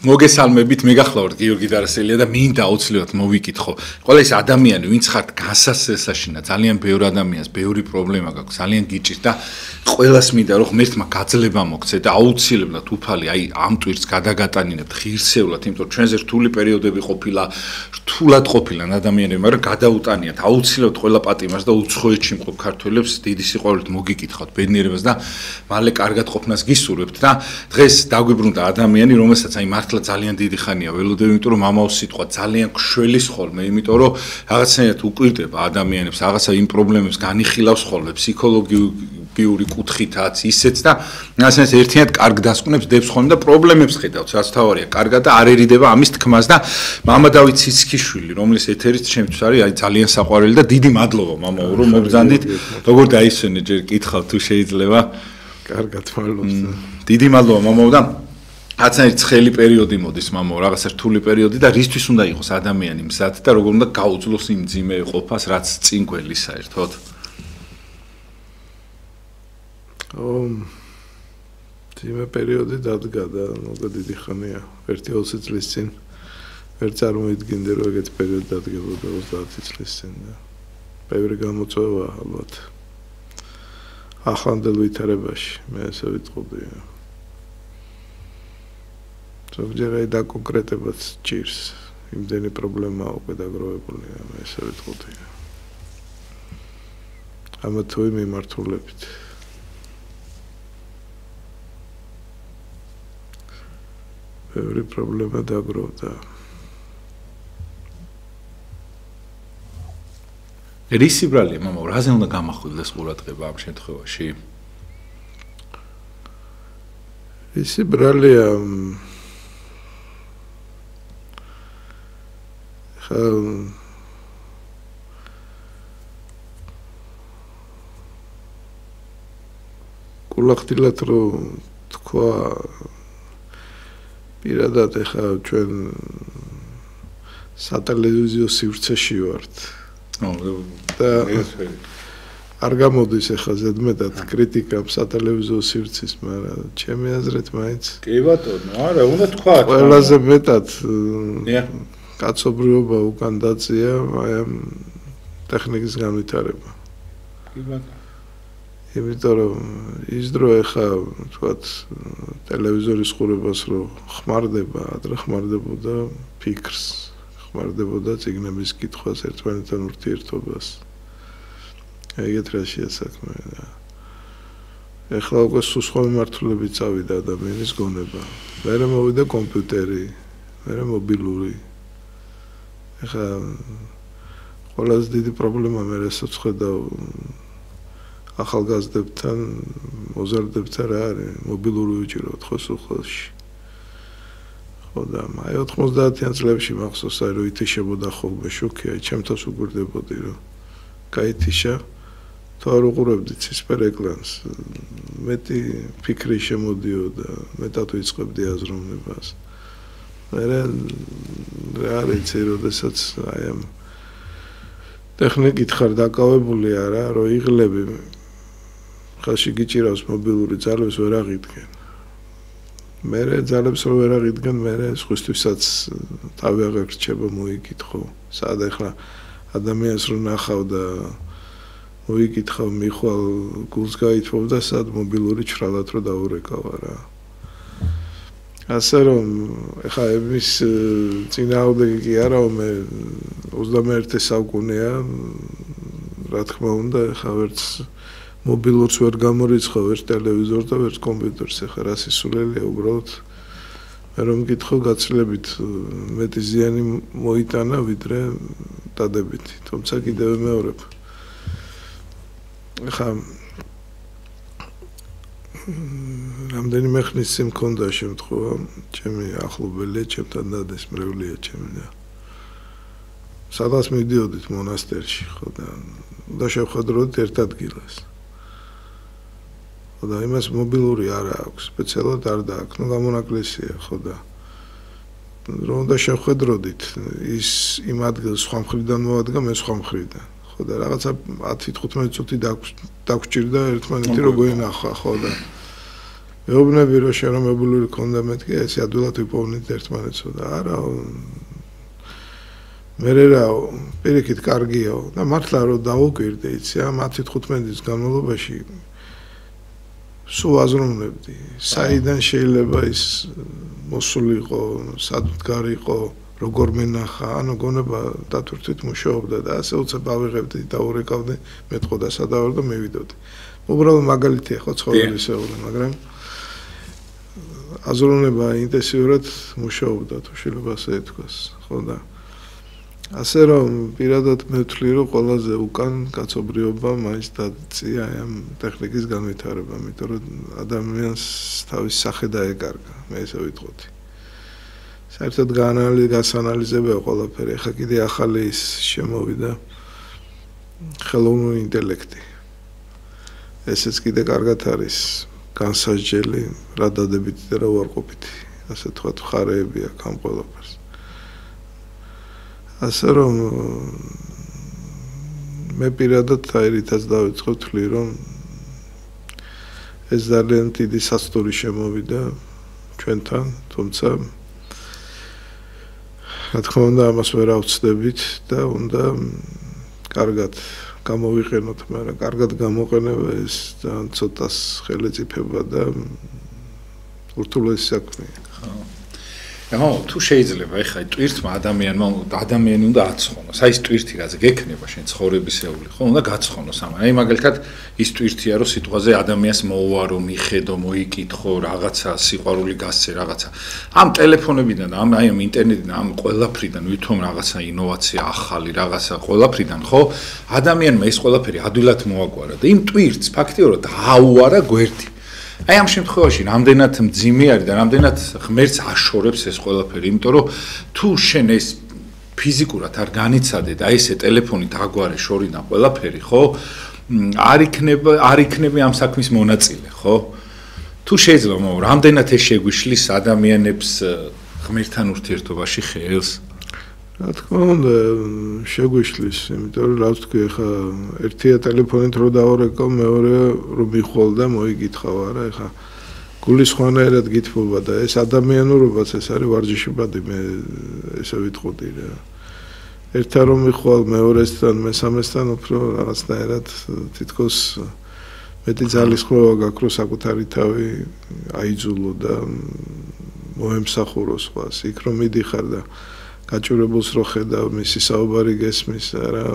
მოგესალმებით, მეგახლავართ გიორგი დარასელია და მინდა აუცილებლად მოვიკითხო. ყველა ეს ადამიანი, ვინც ხართ გასასესაშინა, ძალიან ბევრი ადამიანს, ბევრი პრობლემა გაქვს, ძალიან გიჭირთ და ყველას მინდა რომ ღმერთმა გაძლება მოგცე და აუცილებლად უფალი აი ამ ტვირთს გადაგატანინებთ ღირსეულად, იმიტომ რომ ჩვენზე რთული პერიოდები ყოფილა, რთულად ყოფილან ადამიანები, მაგრამ გადაუტანიათ აუცილებლად ყველა პატიმარს და უცხოეთში მყოფ ქართველებს დიდი სიყვარულით მოგიკითხავთ ბედნიერებას და მალე კარგად ყოფნას გისურვებთ და დღეს დაგვიბრუნდა ადამიანი, რომელსაც აი მართლა ძალიან დიდი ხანია ველოდები, იმიტომ რომ მამაოს სიტყვა ძალიან გშველის ხოლმე, იმიტომ რომ რაღაცნაირად უკვირდება ადამიანებს, რაღაცა იმ პრობლემებს განიხილავს ხოლმე, ფსიქოლოგიური კუთხითაც ისეც და რაღაცნაირად ერთიანად კარგ დასკვნებს დებს ხოლმე და პრობლემებს ხედავს, რაც თავარია, კარგად და არ ერიდება ამის თქმას და მამა დავით ციცქიშვილი, რომლის ეთერიც ჩემთვის არის აი ძალიან საყვარელი და დიდი მადლობა მამაო, რომ მოგზანდით. როგორ დაისვენე ჯერ კითხავ თუ შეიძლება? კარგად მადლობს. დიდი მადლობა მამაო და რაღაცნაირი ცხელი პერიოდი მოდის მამაო, რაღაცა რთული პერიოდი და რისთვის უნდა იყოს ადამიანი მზად და როგორ უნდა გაუძლოს იმ ძიმე ყოფას, რაც წინ გველის საერთოდ? ძიმე პერიოდი დადგა და მოგა დიდი ხანია, 1-20 წლის წინ ვერ წარმოიდგინე რომ ეგეთი პერიოდი დადგებოდა 30 წლის წინ და ბევრი გამოწვევა ალბათ ახლანდელ ვითარებაში, მე ესე ვიტყოდი. ზოგჯერ აი დაკონკრეტებაც ჭირს, იმდენი პრობლემაა უკვე დაგროვებულია, მე ესე ვიტყოდი. ამა თუ იმ მიმართულებით. ბევრი პრობლემა დაგროვდა. რისი ბრალია მამაო, რაზე უნდა გამახვილდეს ყურადღება ამ შემთხვევაში? რისი ბრალია კულახდილად რომ თქვა პირადად ეხა ჩვენ სატელევიზიო სივრცეში ვართ. და არ გამოდის ეხა ზედმეტად კრიტიკა სატელევიზიო სივრცის, მაგრამ ჩემი აზრით მაინც კი ბატონო, არა, უნდა თქვა. ყველაზე მეტად კაცობრიობა უკან დაწია აი ამ ტექნიკის განვითარება. კი ბატონო. იმიტომ რომ ის დრო ეხა თქვათ ტელევიზორის ყურებას რო ხმარდება, ადრე ხმარდებოდა ფიქრს, ხმარდებოდა წიგნების კითხვას, ერთმანეთთან ურთიერთობას. ეგეთ რაშია საქმე და ეხლა უკვე სხვა მიმართულებით წავიდა ადამიანის გონება. მერე მოვიდა კომპიუტერი, მერე მობილური. ეხლა ყველაზე დიდი პრობლემა მე რასაც ხედავ ახალგაზრდებთან, მოზარდებთან რა არის, მობილური უჭირავთ ხო სულხოში. ხო და აი 90-იან წლებში მახსოვს აი რომ ითიშებოდა ხოლმე შოქი, აი ჩემთავს უგვირდებოდი რომ გაითიშა, თუ არ უყურებდი ცისფერ ეკრანს, მეტი ფიქრი შემოდიოდა, მეტად ვიწყებდი აზროვნებას. მერე რა არის როდესაც აი ამ ტექნიკით ხარ დაკავებული არა, რომ იღლები ხალხი გიჭირავს მობილური ძალებს ვერ აღიდგენ. მერე ძალებს რო ვერ აღიდგენ, მერე სხვისთვისაც თავი აღარ რჩება მოიკითხო. სად ახლა ადამიანს რო ნახავ და მოიკითხავ, მიხვალ გულს გაითხოვ და სად მობილური ჩრალად რო დაურეკავა რა. ასე რომ ახლა εμείς წინააღმდეგი კი არა, მე 21 საუკუნეა, რა თქმა უნდა, ახლა ვერც მობილურს ვერ გამორიცხავ, ვერც ტელევიზორს და ვერც კომპიუტერს, ახლა რა სისულელია უბრალოდ. მე რომ მკითხო გაცილებით მეტი ზიანი მოიტანა, ვიდრე დადებითი, თუმცა კიდევ მეორებ. ახლა რამდენიმე ხნის წინ მქონდა შემთხვევა, ჩემი ახლობელია, ჩემთან დადეს მრევლია ჩემი და სადაც მიდიოდით მონასტერში, ხო და შევხედროთ ერთ ადგილას. ხო და იმას მობილური არ აქვს, სპეციალურად არ დააქვს, გამონაკლისია, ხო და რომ და შევხედროდით, ის იმ ადგილს სხვა მხრიდან მოადგა, მე სხვა მხრიდან. ხო და რაღაცა 10-15 წუთი დაგჭირდა ერთმანეთი რო გვენახა, ხო და მეუბნები რომ შენომებული ქონდა მეთქი ეს ადვილად ვიპოვნით ერთმანეთსო და არა მე რა პირიქით კარგიაო და მართლა რომ დაუკვირდი იცი ამ 10-15 წლის განმავლობაში სულ აზროვნებდი საიდან შეიძლება ის მოსულიყო სადღარიყო როგორ მენახა ანუ გონება დათურთით მუშაობდა და ასე უცებ ავიღებდი და ურეკავდი მეტყო და სადავარ და მივიდოდი უბრალოდ მაგალითია ხო ცხოვრებისეული მაგრამ აზროვნება ინტენსიურად მუშაობდა თუ შეიძლება ასე ითქვას ხო და ასე რომ პირადად მე ვთვლი რომ ყველაზე უკან კაცობრიობა მაინც დაწია ამ ტექნიკის განვითარება იმიტომ რომ ადამიანს თავის სახე დაეკარგა მე ესე ვიტყოდი საერთოდ განსანალიზებია ყველაფერი ახლა კიდე ახალი ის შემოვიდა ხელოვნური ინტელექტი ესეც კიდე კარგად არის განსაჯელი რა დადებითი და რა უარყოფითი ასე თქვათ მხარეები აქვს ამ ყველაფერს ასე რომ მე პირადად აირითაც დავიწყო თვლი რომ ეს ძალიან დიდი სასტური შემოვიდა ჩვენთან თუმცა რა თქმა უნდა ამას ვერ ავწდებით და უნდა კარგად გამოვიყენოთ მაგრამ კარგად გამოყენება ეს ძალიან ცოტას ხელეწიფება და ურთულესი საქმეა ხო თუ შეიძლება ეხლა ტვირთმა ადამიანი უნდა აცხონოს აი ეს ტვირთი რაც გექნება შენ ცხოვრებისეული ხო უნდა გაცხონოს ამან აი მაგალითად ის ტვირთია რომ სიტყვაზე ადამიანს მოუარო მიხედო მოიკითხო რაღაცა სიყვარული გასცე რაღაცა ამ ტელეფონებიდან აი ამ ინტერნეტიდან ამ ყველაფრიდან ვითომ რაღაცა ინოვაცია ახალი რაღაცა ყველაფრიდან ხო ადამიანმა ეს ყველაფერი ადვილად მოაგვარა და იმ ტვირთს ფაქტიურად დააუარა გვერდი აი ამ შემთხვევაში რამდენად მძიმე არის და რამდენად ღმერთს აშორებს ეს ყველაფერი, იმიტომ რომ თუ შენ ეს ფიზიკურად არ განიცადე და ესე ტელეფონით აგვარე შორიდან ყველაფერი, ხო? არ იქნები ამ საქმის მონაწილე, ხო? თუ შეიძლება რამდენად ეს შეგვიშლის ადამიანებს ღმერთთან ურთიერთობაში ხელს? რა თქმა უნდა შეგვიშლის, იმიტომ რომ რა ვთქვი, ხა ერთია ტელეფონით რო დავარეკო, მეორე რომ მიხვალ და მოიგითხავ, არა, ხა გულისხმიანად გითხოვა და ეს ადამიანურობაც ეს არის ვარჯიშობადი მე ესე ვიტყოდი რა. ერთთან რომ მიხვალ, მეორესთან, მესამესთან უფრო რაღაცნაირად თითქოს მეტი ძალისხმევა გაქვს რომ საკუთარი თავი აიძულო და მოემსახუროს ხვას, იქ რომ მიდიხარ და გაჭირებულს რო ხედავ მისი საუბარი გესმის რა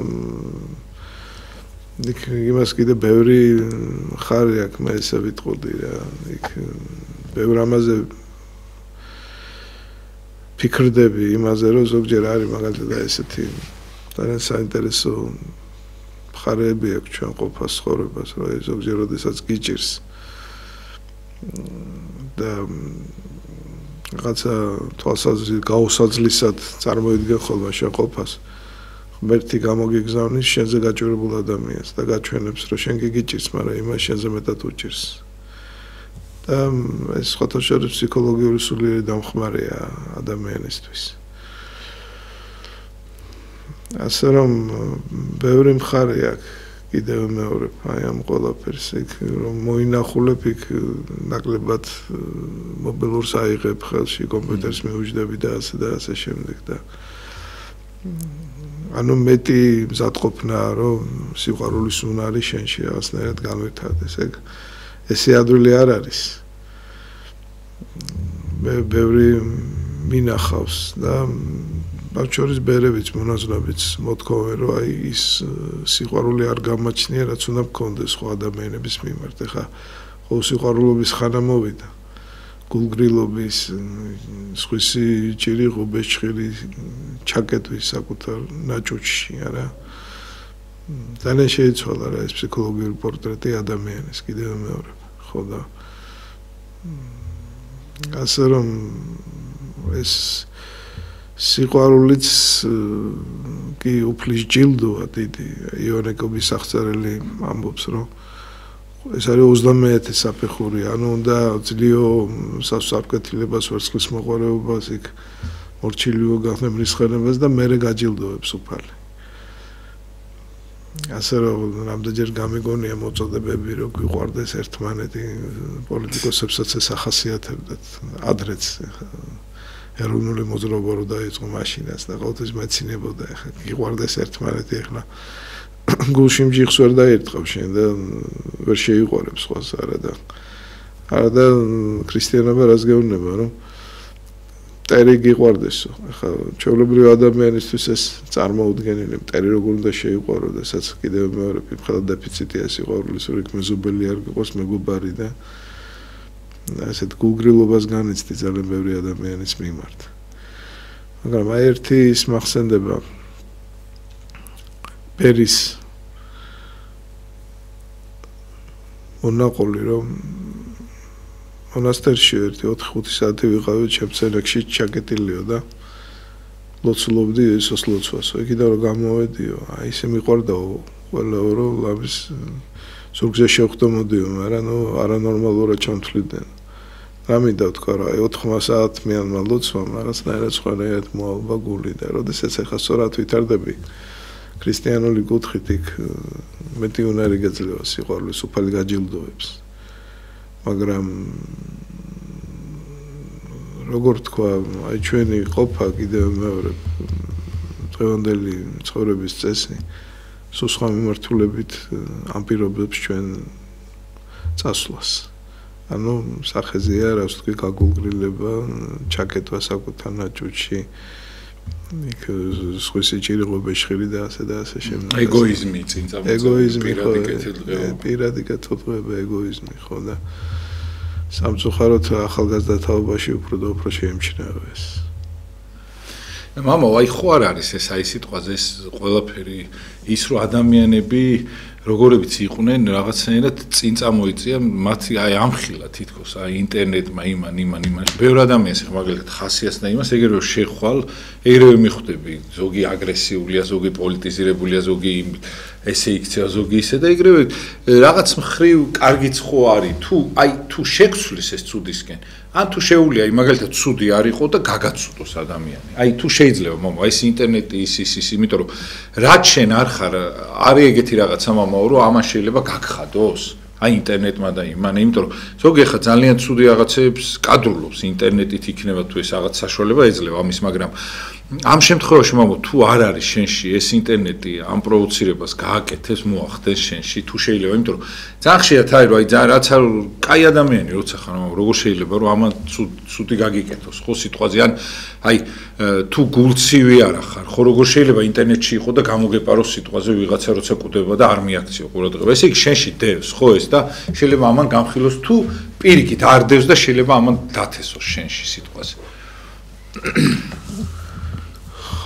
იქ იმას კიდე ბევრი ხარი აქვს მე ესე ვიტყოდი რა იქ ბევრ ამაზე ფიქრდები იმაზე რომ ზოგჯერ არის მაგალითად ესეთი ძალიან საინტერესო ხარები აქვს ჩვენ ყოფას ცხოვრებას რომ ზოგჯერ როდესაც გიჭირს და რაღაცა თვალსაზრისით გაუსაძლისად წარმოიდგენ ხოლმე შენ ყოფას ღმერთი გამოგიგზავნის შენზე გაჭირებულ ადამიანს და გაჩვენებს რომ შენ გიგიჭირს მაგრამ იმას შენზე მეტად უჭირს და ეს სხვათა შორის ფსიქოლოგიური სულიერი დამხმარეა ადამიანისთვის ასე რომ ბევრი მხარე აქვს კიდევ მეორე აი ამ ყველაფერს იქ რომ მოინახულებ იქ ნაკლებად მობილურს აიღებ ხელში კომპიუტერს მიუჯდები და ასე შემდეგ და ანუ მეტი მზადყოფნა რომ სიყვარულის უნარი შენში რაღაცნაირად განვითარდეს ეგ ესე ადვილი არ არის მე ბევრი მინახავს და ბავშვების ბერებიც მონაზვნებიც მოთხოვენ რომ აი ის სიყვარული არ გამაჩნია რაც უნდა მქონდეს ხო ადამიანების მიმართ ეხა ხო სიყვარულობის ხანა მოვიდა გულგრილობის სხვისი ჭირი ღობეშხილი ჩაკეტვის საკუთარ ნაჭუჭში არა ძალიან შეიცვალა რა ეს ფსიქოლოგიური პორტრეტი ადამიანის კიდევ მეორე ხო და ასე რომ ეს სიყვარულიც კი უფლის ჯილდოა დიდი იონეკობის აღწერელი ამბობს რომ ეს არის 30 საფეხური ანუ უნდა ძლიო სასარკვეთილებას ვერცხლის მოყვარეობას იქ მორჩილიო გახსნებრის ხერებას და მერე გაჯილდოებს უფალი ასე რომ რამდენჯერ გამიგონია მოწოდებები რომ გვიყვარდეს ერთმანეთი პოლიტიკოსებსაც ეს ახასიათებდათ ადრეც ეროვნული მოძრაობა რო დაიწყო მაშინაც და ყოველთვის მეცინებოდა ახლა გიყვარდეს ერთმანეთი ახლა გულში მჯიხს ვერ დაირტყავ შენ და ვერ შეიყვარებს სხვას არა და ქრისტიანობა რას გეუბნება რომ მტერი გიყვარდესო ახლა ჩვეულებრივი ადამიანისთვის ეს წარმოუდგენელი მტერი როგორ უნდა შეიყვარო და სადაც კიდევ მეორე ფიფხალა დეფიციტია სიყვარულის რომ იქ მეზობელი არ გიყოს მეგობარი და ასეთ გულგრილობას განიცდი ძალიან ბევრი ადამიანის მიმართ მაგრამ აი ერთი ის მახსენდება პერის მონაყოლი რომ მონასტერში ერთი 4-5 საათი ვიყავი ჩემცენაკში ჩაკეტილიო და ლოცულობდი ესოს ლოცვასო იქიდან რომ გამოვედიო აი ისე მიყვარდაო ყველა რომ ლამის ზურგზე შევხვდო მოდიო მაგრამ ნუ არანორმალურად ჩამთვლიდნენ რამინდა ვთქვა რა 4 საათმიანმა ლოცვამ რაღაცნაირად სხვანაირად მოალბა გული და როდესაც ახლა სწორად ვითარდები ქრისტიანული კუთხით იქ მეტი უნარი გაძლევა სიყვარულის უფალი გაჯილდოებს მაგრამ როგორ თქვა აი ჩვენი ყოფა კიდევ მეორე დღევანდელი ცხოვრების წესი სულ სხვა მიმართულებით ამ პირობებს ჩვენ წასვლას ანუ სახეზეა რას თქვი გაგულგრილება ჩაკეტვა საკუთარ ნაჭუჭში იქ სხვისი ჭირიღობა შხირი და ასე შემდეგ ეგოიზმი წინ წამოწევს ეგოიზმი პირადი კეთილდღეობა ეგოიზმი ხო და სამწუხაროდ ახალგაზრდა თაობაში უფრო და უფრო შეიმჩნევა ეს მამა აი ხო არ არის ეს აი სიტყვაზე ეს ყველაფერი ის რომ ადამიანები როგორებიც იყვნენ რაღაცნაირად წინ წამოიწია მათი აი ამხილა თითქოს აი ინტერნეტმა იმან ბევრ ადამიანს ახლა მაგალითად ხასიათს და იმას ეგრევე შეხვალ ეგრევე მიხვდები ზოგი აგრესიულია ზოგი პოლიტიზირებულია ზოგი ესე იქცია ზოგი ისე და ეგრევე რაღაც მხრივ კარგიც ხო არის თუ შეგვცვლის ეს ცუდისკენ ან თუ შეუულია აი მაგალითად ცუდი არ იყო და გაგაცუდოს ადამიანი აი თუ შეიძლება მამა ეს ინტერნეტი ის იმიტომ რომ რაც შენ არ ხარ არის ეგეთი რაღაცა მამაო რომ ამან შეიძლება გაგხადოს აი ინტერნეტმა და იმან იმიტომ რომ ზოგი ხა ძალიან ცუდი რაღაცებს კადრულობს ინტერნეტით იქნება თუ ეს რაღაც საშუალება ეძლევა ამის მაგრამ ამ შემთხვევაში მამო თუ არ არის შენში ეს ინტერნეტი ამ პროვოცირებას გააკეთებს მოახდენს შენში თუ შეიძლება იმიტომ რომ ძალიან ხშირად არის რომ აი ძალიან რაც არ კაი ადამიანი როცა ხარ მამო როგორ შეიძლება რომ ამან ცუდი გაგიკეთოს ხო სიტყვაზე ან აი თუ გულცივი არ ხარ ხო როგორ შეიძლება ინტერნეტში იყო და გამოგეპაროს სიტყვაზე ვიღაცა როცა კვდება და არ მიაქციო ყურადღება ესე იგი შენში დევს ხო ეს და შეიძლება ამან გამხილოს თუ პირიქით არ დევს და შეიძლება ამან დათესოს შენში სიტყვაზე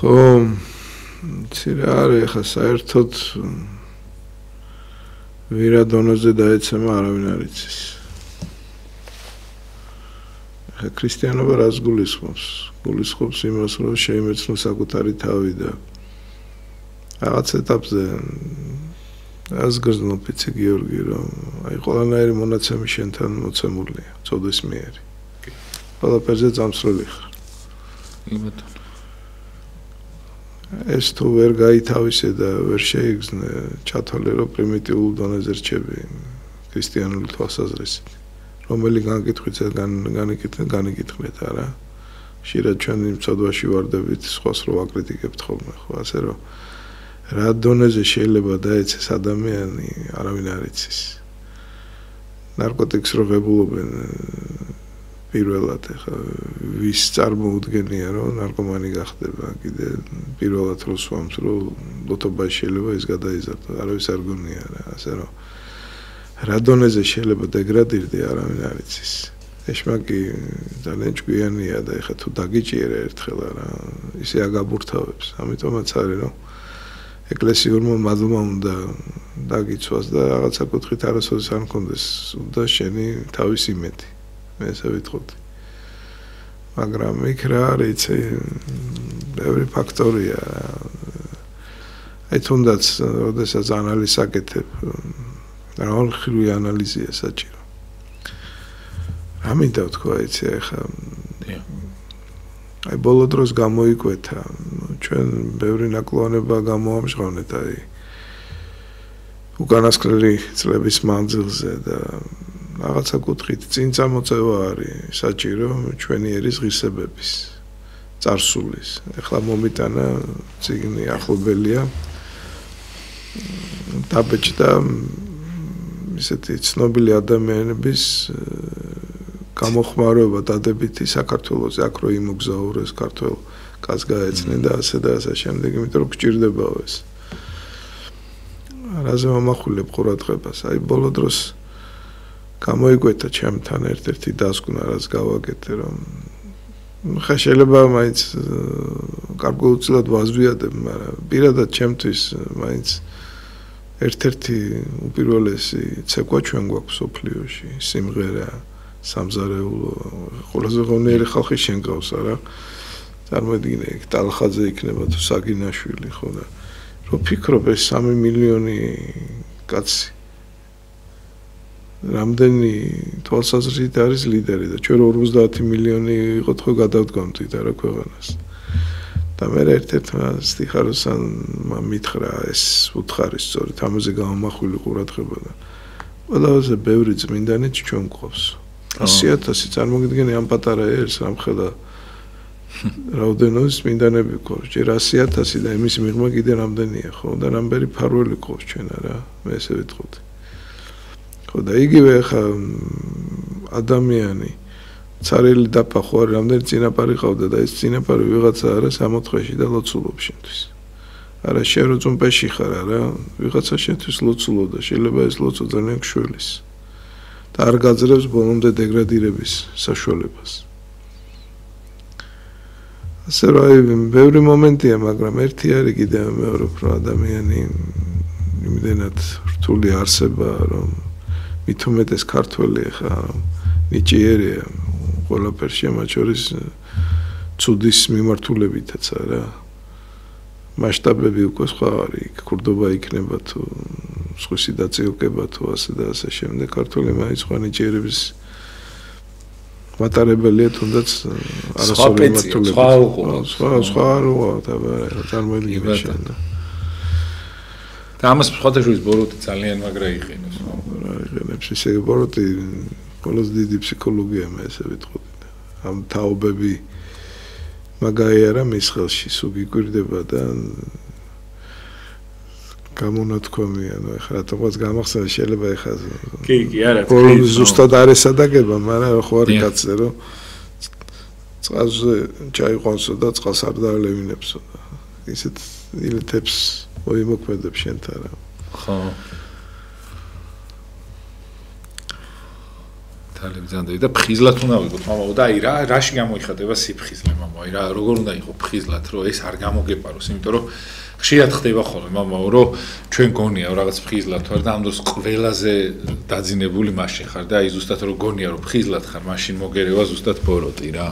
ხო ცირა არის ხა საერთოდ ვირა დონეზე დაეცემა არავინ არ იცის ხა ქრისტიანობა რას გულისხმობს იმას რომ შეიმეცნო საკუთარი თავი და რაღაც ეტაპზე ას გრძნო პიცი გიორგი რომ აი ყველანაირი მონაცემი შენთან მოცემულია წოდეს მიერი ყველაფერზე წამსვლელი ხარ იმათო ეს თუ ვერ გაითავისე და ვერ შეიგზნე ჩათვალე რომ პრიმიტიულ დონეზე რჩები ქრისტიანული თვალსაზრისით რომელი განკითხვით განიკითხეთ არა ხშირად ჩვენ იმ წოდვაში ვარდებით სხვას რო აკრიტიკებთ ხოლმე ხო ასე რომ რა დონეზე შეიძლება დაეცეს ადამიანი არავინ არ იცის ნარკოტიკს რო ღებულობენ პირველად ახლა ვის წარმოუდგენია რომ ნარკომანი გახდება კიდე პირველად რო სვამს რომ ლოტობა შეიძლება ის გადაიზარდო არავის არ გონია რა ასე რომ რა დონეზე შეიძლება დეგრადირდე არავინ არ იცის ეშმაკი ძალიან ჭკვიანია და ახლა თუ დაგიჭირე ერთხელ რა ისე აგაბურთავებს ამიტომაც არის რომ ეკლესიურმა მადლმა უნდა დაგიცვას და რაღაცა კუთხით არასოდეს არ მქონდეს უნდა შენი თავის იმედი მე ესე ვიტყოდი მაგრამ იქ რა არის ბევრი ფაქტორია აი თუნდაც როდესაც ანალიზს აკეთებ მრავალმხრივი ანალიზია საჭირო ამინდა ვთქვა იცი ახლა აი ბოლო დროს გამოიკვეთა ჩვენ ბევრი ნაკლოვანება გამოამჟღავნეთ აი უკანასკნელი წლების მანძილზე და რაღაცა კუთხით წინ წამოწევა არის საჭირო ჩვენი ერის ღირსებების წარსულის. ეხლა მომიტანა წიგნი ახლობელია დაბეჭდა ისეთი ცნობილი ადამიანების გამოხმარება დადებითი საქართველოს აქ რო იმოგზაურეს ქართველ კაც გაეცნენ და ასე და ასე შემდეგ, იმიტომ რომ გჭირდებაო ეს. რაზე მომახვილებ ყურადღებას, აი ბოლო დროს გამოიკვეთა ჩემთან ერთ-ერთი დასკვნა, რაც გავაკეთე, რომ ხა შეიძლება მაინც გარკვეულწილად ვაზვიადებ, მაგრამ პირადად ჩემთვის მაინც ერთ-ერთი უპირველესი ცეკვა ჩვენ გვაქვს სოფლიოში, სიმღერა, სამზარეულო, ყველაზე ღონიერი ხალხი შენ გავს, არა? წარმოიდგინე, იქ ტალხაძე იქნება თუ საგინაშვილი, ხო და რო ფიქრობ ეს 3 მილიონი კაცი რამდენი თვალსაზრისით არის ლიდერი და ჩვენ 50 მილიონი ვიყოთ ხო გადავდგამთ არა ქვეყანას. და მე ერთ-ერთმა სტიხაროსანმა მითხრა ეს უთხარი სწორედ ამაზე გამომახვილი ყურადღება და ყველაზე ბევრი წმინდანიც ჩვენ გვყავს. 100,000 წარმოგიდგენი ამ პატარა ერს რამხელა რაოდენობის წმინდანები გვყავს. ჯერ 100,000 და იმის მიღმა კიდე რამდენია ხო და რამდენი ფარველი გვყავს ჩვენ არა მე ესე ვიტყოდი. ხო და იგივე ხა ადამიანი царელი დაფახო არ რამდენი წინაპარი ყავდა და ეს წინაპარი ვიღაცა არა 64-ში და ლოცულობს შენთვის. არა შენ რო წუმპეში ხარ არა ვიღაცა შენთვის ლოცულობდა შეიძლება ეს ლოცვა ძალიან გშველის და არ გაძლევს ბოლომდე დეგრადირების საშუალებას. ასე რომ ბევრი მომენტია, მაგრამ ერთი არის კიდე მეორე რომ ადამიანი იმდენად რთული არსება რომ მით უმეტეს ქართველი ხა ნიჭიერია ყველაფერში მათ შორის ცუდის მიმართულებითაც არა მასშტაბები უკვე სხვა არის ქურდობა იქნება თუ სხვისი დაწიოკება თუ ასე და ასე შემდეგ ქართველი მაინც სხვა ნიჭიერების მატარებელია თუნდაც არასოდეს მიმართულებით სხვა როა წარმოიდგინე შენ და ამას სხვადასხვა ბოროტი ძალიან მაგრა იყენებს იყენებს ისე ბოროტი ყველაზე დიდი ფსიქოლოგია მე ესე ვიტყოდი ამ თაობები მაგაია მის ხელში სულ გიკვირდება და გამონათქვამია ნუ ეხლა თუნდაც გამახსენე შეიძლება ეხლა კი არა ზუსტად არ ესადაგება მაგრამ ხო არის კაცზე რომ წყალზე ჩაიყვანსო და წყალს არ დაალევინებსო და ისეთ ილეთებს მოიმოქმედებ შენთან რა ხო თალებზანდები და ფხიზლად უნდა ვიყოთ მამაო და აი რაში გამოიხატება სიფხიზლე მამაო აი რა როგორ უნდა იყოს ფხიზლად რომ ეს არ გამოგეპაროს იმიტომ რომ ხშირად ხდება ხოლმე მამაო რომ ჩვენ გონია რაღაც ფხიზლად ვარ და ამ დროს ყველაზე დაძინებული მაშინ ხარ და აი ზუსტად რომ გონია რომ ფხიზლად ხარ მაშინ მოგერევა ზუსტად ბოროტი რა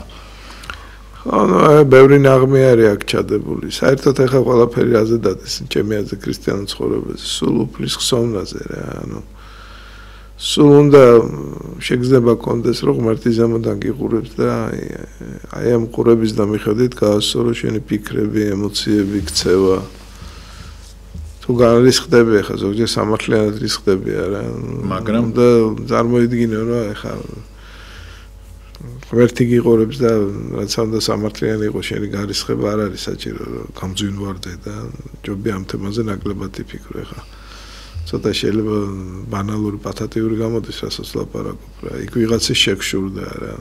ანუ ბევრი ნაღმი არის აქ ჩადებული საერთოდ ეხა ყველაფერი აზე დადეს ჩემი აზე ქრისტიანულ ცხოვრებაზე სულ უფლის ხსოვნაზე რა ანუ სულ უნდა შეგრძნება კონდეს რომ ღმერთი ზემოდან გიყურებს და აი ამ ყურების და მიხედვით გაასწორო შენი ფიქრები, ემოციები, ქცევა. თუ განრისხდები ახლა ზოგჯერ სამართლიანად რისხდები არა, მაგრამ და წარმოიდგინე რომ ახლა ღმერთი გიყურებს და რაც უნდა სამართლიანი იყოს შენი განრისხება არ არის საჭირო რომ გამძვინვარდე და ჯობია ამ თემაზე ნაკლებად იფიქრო ახლა. ცოტა შეიძლება ბანალური პათატიური გამოდის რასაც ლაპარაკობ რა იქ ვიღაცის შეგშურდა რა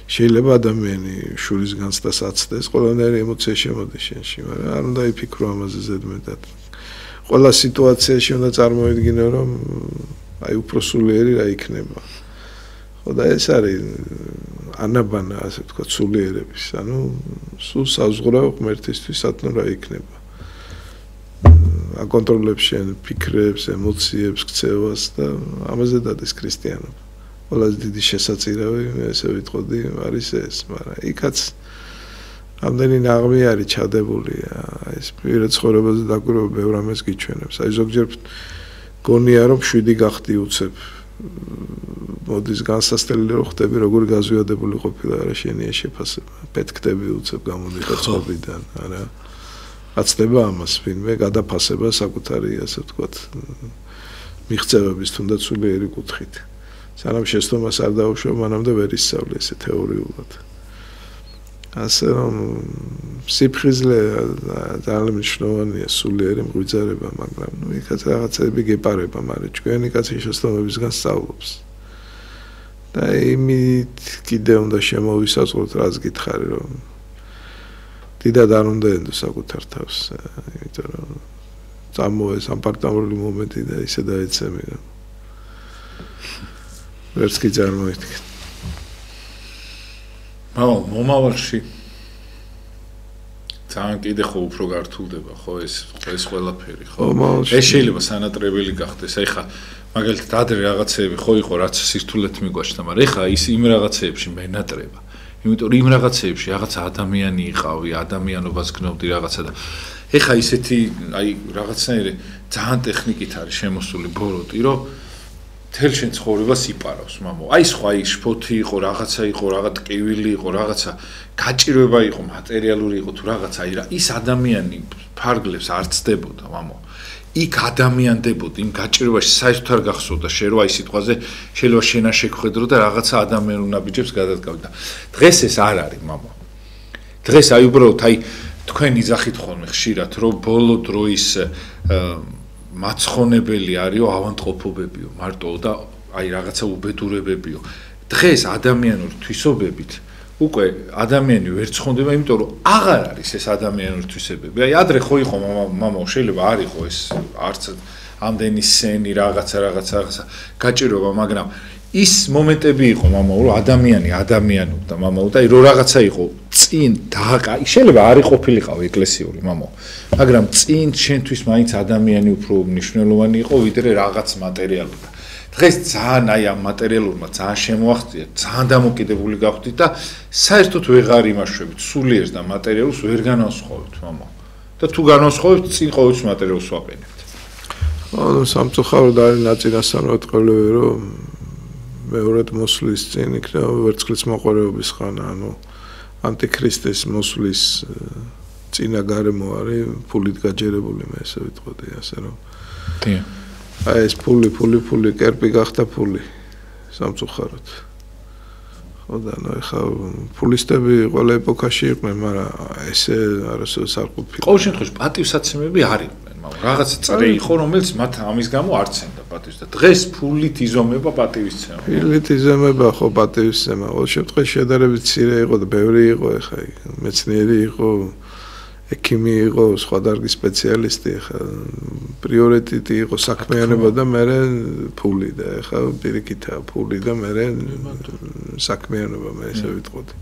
შეიძლება ადამიანი შურის განცდას აცდეს ყველანაირი ემოცია შემოდის შენში მაგრამ არ უნდა იფიქრო ამაზე ზედმეტად ყველა სიტუაციაში უნდა წარმოიდგინო რომ აი უფრო სულიერი რა იქნება ხო და ეს არის ანაბანა ასე ვთქვა სულიერების ანუ სულ საზღვრაო ღმერთისთვის სათნო რა იქნება აკონტროლებს შენ ფიქრებს, ემოციებს, ქცევას და ამაზე დადეს ქრისტიანობა. ყველაზე დიდი შესაძირავი, ესე ვიტყოდი, არის ეს, მაგრამ იქაც ამდენი ნაღმი არის ჩადებული, ეს პირად ცხოვრებაზე დაკვირვება ბევრ ამას გიჩვენებს. აი ზოგჯერ გონია რომ 7 გახდი უცებ. მოდის განსასწრელი რომ ხდები როგორი გაზვიადებული ყოფილა არა შენია შეფასება. პეთქდები უცებ გამოდიხარ წყობიდან, არა გაცდება ამას ვინმე გადაფასება საკუთარი ასე ვთქვათ მიღწევების თუნდაც სულიერი კუთხით. სანამ შეცდომას არ დაუშვა, მანამდე ვერ ისწავლე ესე თეორიულად. ასე რომ სიფხიზლე ძალიან მნიშვნელოვანია სულიერი მღვიძარება, მაგრამ ნუ იქაც რაღაცები გეპარება, მაგრამ ჩვენი კაცი შეცდომებისგან სწავლობს. და იმით კიდე უნდა შემოვისაწყოთ, რაც გითხარი, რომ დიდად არ უნდა ენდო საკუთარ თავს, იმიტომ რომ წამოეს ამ პარტნიორული მომენტი და ისე დაეცემი, რომ ვერც კი წარმოიდგენ. მომავალში ძალიან კიდე ხო უფრო გართულდება ხო ეს ყველაფერი ხო ეს შეიძლება სანატრებელი გახდეს აი ხა მაგალითად ადრე რაღაცეები ხო იყო რაც სირთულეთ მიგვაჩნდა მაგრამ ეხა ის იმ რაღაცეებში მენატრება იმიტომ რომ იმ რაღაცეებში რაღაც ადამიანი იყავი ადამიანობას გნობდი რაღაცა და ეხა ისეთი აი რაღაცნაირი ძალიან ტექნიკით არის შემოსული ბოროტი რომ თელ შენ ცხოვრებას იპარავს მამო აი სხვა ის შფოთი იყო რაღაცა იყო რაღაც ტკივილი იყო რაღაცა გაჭირვება იყო მატერიალური იყო თუ რაღაცა აი რა ის ადამიანი ფარგლებს არ ცდებოდა მამო იქ ადამიანდებოდი იმ გაჭირვებაში საერთოდ არ გახსოვდა შენ რო აი სიტყვაზე შეიძლება შენა შეგხვედრო და რაღაცა ადამიანურ ნაბიჯებს გადადგავდა დღეს ეს არ არის მამო დღეს აი უბრალოდ აი თქვენ იძახით ხოლმე ხშირად რომ ბოლო დროის მაცხონებელი არისო ავანტყოფობებიო მარტო და აი რაღაცა უბედურებებიო დღეს ადამიანური თვისობებით უკვე ადამიანი ვერ ცხონდება იმიტომ რომ აღარ არის ეს ადამიანური თვისებები აი ადრე ხო იყო მამა შეიძლება არ იყო ეს არც ამდენი სენი რაღაცა გაჭირვება მაგრამ ის მომენტები იყო მამა რომ ადამიანი ადამიანობდა მამა და რო რაღაცა იყო წინ დააკა შეიძლება არ იყოფილიყავ ეკლესიური მამა მაგრამ წინ შენთვის მაინც ადამიანი უფრო მნიშვნელოვანი იყო ვიდრე რაღაც მატერიალური დღეს ძალიან აი ამ მატერიალურმა ძალიან შემოაღწია ძალიან დამოკიდებული გავხდით და საერთოდ ვეღარ იმაშვებით სულიერს და მატერიალურს ვერ განვასხვავებთ მამა და თუ განვასხვავებთ წინ ყოველთვის მატერიალურს ვაყენებთ ანუ სამწუხაროდ არის ნაწინასწარმეტ ყოლები რომ მეორედ მოსვლის წინ იქნება ვერცხლის მოყარეობის ხანა, ანუ ანტიქრისტეს მოსვლის წინა გარემო არის ფულით გაჯერებული, მე ესე ვიტყოდი, ასე რომ. დიახ. აი ეს ფული, კერპი გახდა ფული სამწუხაროდ. ხო და ნუ ეხა ფულისტები ყველა ეპოქაში იყვნენ, მაგრამ ესე არასოდეს არ ყოფილა. ყოველ შემთხვევაში პატივსაცემები არის. რაღაც წრე იყო რომელიც მათ ამის გამო არ ცემდა პატივს და დღეს ფულით იზომება პატივისცემა. ფულით იზომება ხო პატივისცემა. ყოველ შემთხვევაში შედარებით მცირე იყო და ბევრი იყო ეხა მეცნიერი იყო, ექიმი იყო, სხვა დარგის სპეციალისტი ეხა პრიორიტეტი იყო საქმიანობა და მერე ფული და ეხა პირიქითა ფული და მერე საქმიანობა მე ესე ვიტყოდი.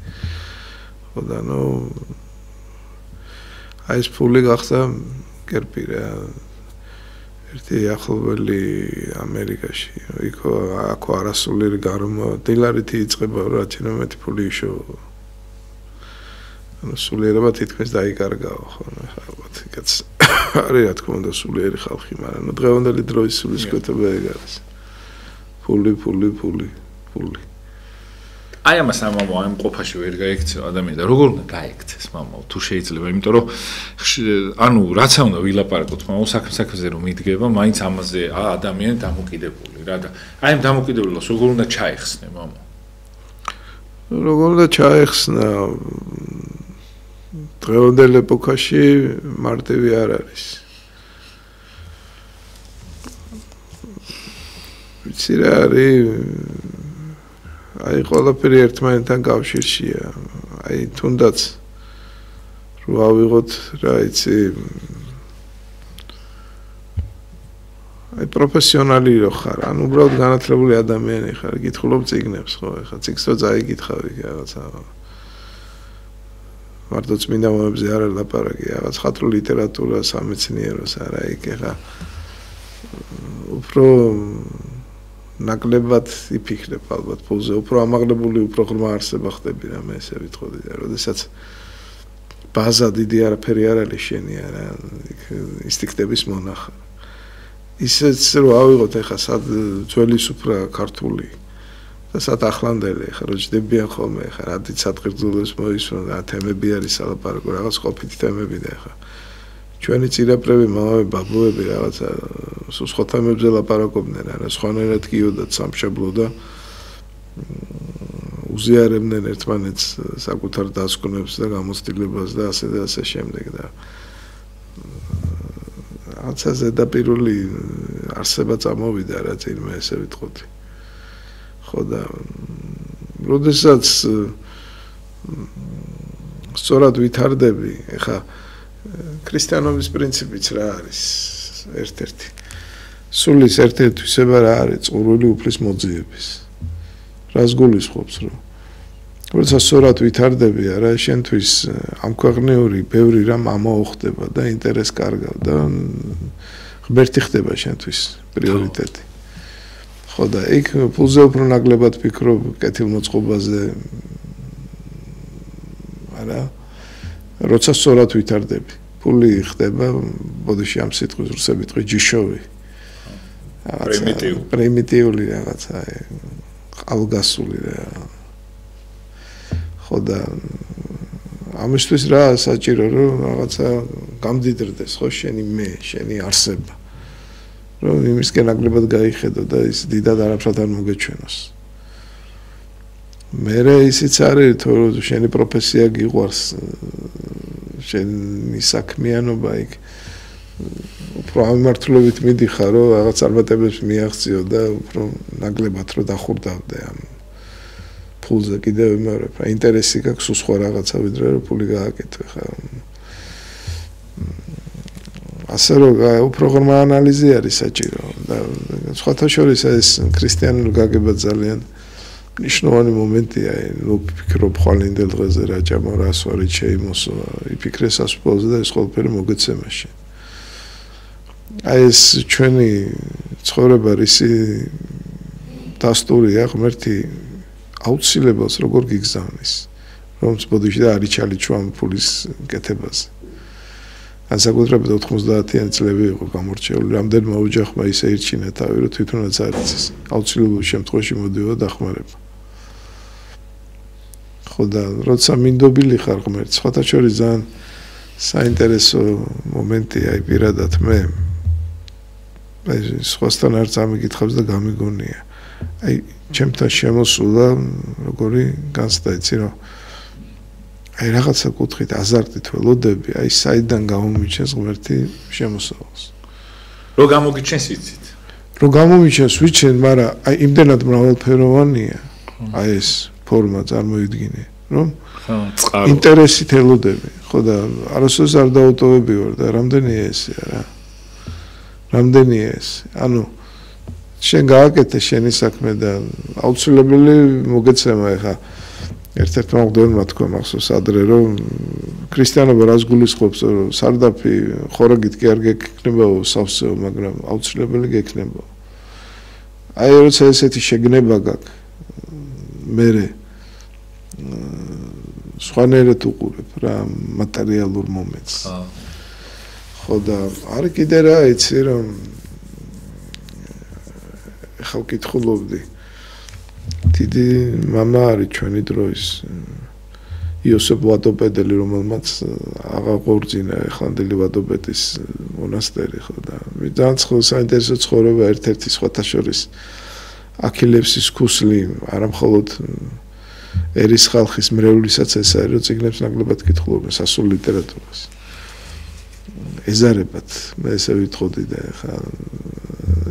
ხო და ნუ აი ეს ფული გახდა კერპი რა ერთი ახლობელი ამერიკაში იქო აქო არასულიერი გარემო დილარით იწყება რაჩინო მეტი ფული იშოვა ანუ სულიერება თითქმის დაიკარგაო ხო ალბათ იქაც არის რა თქმა უნდა სულიერი ხალხი მაგრამ ნუ დღევანდელი დროის სულისკვეთება ეგ არის ფული აი ამას ამამო ამ ყოფაში ვერ გაიქცევა ადამიანი და როგორ უნდა გაიქცეს მამო თუ შეიძლება იმიტომ რომ ანუ რაც უნდა ვილაპარაკოთ მამო საქმეზე რომ მიდგება მაინც ამაზე ადამიანი დამოკიდებული რა და აი ამ დამოკიდებულებას როგორ უნდა ჩაეხსნე მამო როგორ უნდა ჩაეხსნა დღევანდელ ეპოქაში მარტივი არ არის ვიცი რა არის აი ყველაფერი ერთმანეთთან კავშირშია. აი თუნდაც რო ავიღოთ რა იცი აი პროფესიონალი რო ხარ, ან უბრალოდ განათლებული ადამიანი ხარ, გითხულობ წიგნებს ხო, ეხლა წიგნს რო წაიგითხავი რაღაცა. მარტო წმინდა მომებზე არ ლაპარაკი, რაღაც ხატრულ ლიტერატურას, სამეცნიეროს არა, იქ ეხლა უფრო ნაკლებად იფიქრებ ალბათ ფულზე, უფრო ამაღლებული, უფრო ღრმა არსება ხდები რა მე ესე ვიტყოდი და როდესაც ბაზა დიდი არაფერი არ არის შენი არა, ინსტინქტების მონახა. ისეც რო ავიღოთ ეხა სად ძველი სუფრა ქართული და სად ახლანდელი ეხა რო ჯდებიან ხოლმე ეხა რადიც ადგილზულებს მოისმენ და თემები არის ალაპარაკო რაღაც ყოფითი თემები და ეხა ჩვენი წირაპრები, მამები, ბაბუები რაღაცა სხვათა მებზე ლაპარაკობდნენ, არა სხვანაირად გიოდათ სამშაბლო და უზიარებდნენ ერთმანეთს საკუთარ დასკვნებს და გამოცდილებას და ასე და ასე შემდეგ და რაღაცა ზედაპირული არსება წამოვიდა რა წინ მე ესე ვიტყოდი. ხო და როდესაც სწორად ვითარდები, ეხა ქრისტიანობის პრინციპიც რა არის ერთ-ერთი. სულის ერთ-ერთი თვისება რა არის? წყურვილი უფლის მოძიების. რას გულისხმობს, რომ როცა სწორად ვითარდები, არა, შენთვის ამ ქვეყნიური ბევრი რამ ამაოხდება და ინტერეს კარგავ და ღმერთი ხდება შენთვის პრიორიტეტი. ხო და იქ ფულზე უფრო ნაკლებად ფიქრობ კეთილმოწყობაზე. არა როცა სწორად ვითარდები, ფული ხდება, ბოდიში ამ სიტყვის რუსებით ყი ჯიშოვი. პრიმიტიული რაღაცა, ყალგასული რა. ხო და ამისთვის რა საჭირო, რომ რაღაცა გამდიდრდეს, ხო, შენი მე, შენი არსება. რომ იმისკენ ნაკლებად გაიხედო და ის დიდად არაფრად არ მოგეჩვენოს. მერე ისიც არის, რომ შენი პროფესია გიყვარს, შენი საქმიანობა იქ უფრო ამართლობით მიდიხარ, რომ რაღაც წარმატებებს მიაღწიო და უფრო ნაკლებად რომ დახურდავდე ამ ფულზე კიდევ იმეორებ. ინტერესი გაქვს სხვა რაღაცა ვიდრე რომ ფული გააკეთო ხა. ასე რომ უფრო ღრმა ანალიზი არის საჭირო და სხვათა შორის ეს ქრისტიანული გაგება ძალიან ნიშნავანი მომენტია, ნუ ფიქრობ ხვალინდელ დღეზე რა ჭამა რა სვარით შეიმოსვა, იფიქრე სასწაულზე და ეს ყველაფერი მოგეცემაში. აი ეს ჩვენი ცხოვრება რისი დასტურია, ღმერთი აუცილებელს როგორ გიგზავნის, რომც ბოდიში და არიჩალიჩო ამ ფულის კეთებაზე. განსაკუთრებით 90-იანი წლები იყო გამორჩეული, რამდენმა ოჯახმა ისე ირჩინა თავი, რომ თვითონაც არ იცის. აუცილებელ შემთხვევაში მოდიოდა დახმარება. ხო და როცა მინდობილი ხარ ღმერთს, სხვათა შორის ძალიან საინტერესო მომენტია, აი პირადად მე აი სხვასთან არც ამიკითხავს და გამიგონია. აი ჩემთან შემოსულა როგორი განცდა იცი რომ აი რაღაცა კუთხით აზარტით ველოდები, აი საიდან გამომიჩენს ღმერთი შემოსავალს. რო გამოგიჩენს იცით. რო გამომიჩენს ვიცენ, მაგრამ აი იმდენად მრავალფეროვანია. აი ეს ფორმა წარმოიდგინე, რომ ინტერესით ელოდები. ხო და არასოდეს არ დაუტოვები ვარ და რამდენია ეს რა. რამდენია ეს. ანუ შენ გააკეთე შენი საქმე და აუცილებელი მოგეცემა ეხა ერთ-ერთმა მღვდელმა თქვა მახსოვს ადრე რომ ქრისტიანობა რას გულისხმობს რომ სარდაფი ხორაგით კი არ გექნებაო სავსეო მაგრამ აუცილებელი გექნებაო აი როცა ესეთი შეგნება გაქვს მერე სხვანაირად უყურებ რა მატერიალურ მომენტს ხო და არის კიდე რა იცი რომ ხალ კითხულობდი დიდი მამა არის ჩვენი დროის იოსებ ვადოპედელი რომელმაც აღაღორძინა ეხლანდელი ვადოპედის მონასტერი ხო და ძალიან საინტერესო ცხოვრება ერთ-ერთი სხვათა შორის აქილევსის ქუსლი არა მხოლოდ ერის ხალხის მრევლისაცაც ეს არის რომ წიგნებს ნაკლებად კითხულობენ სასულ ლიტერატურას ეზარებათ მე ესე ვიტყოდი და ხა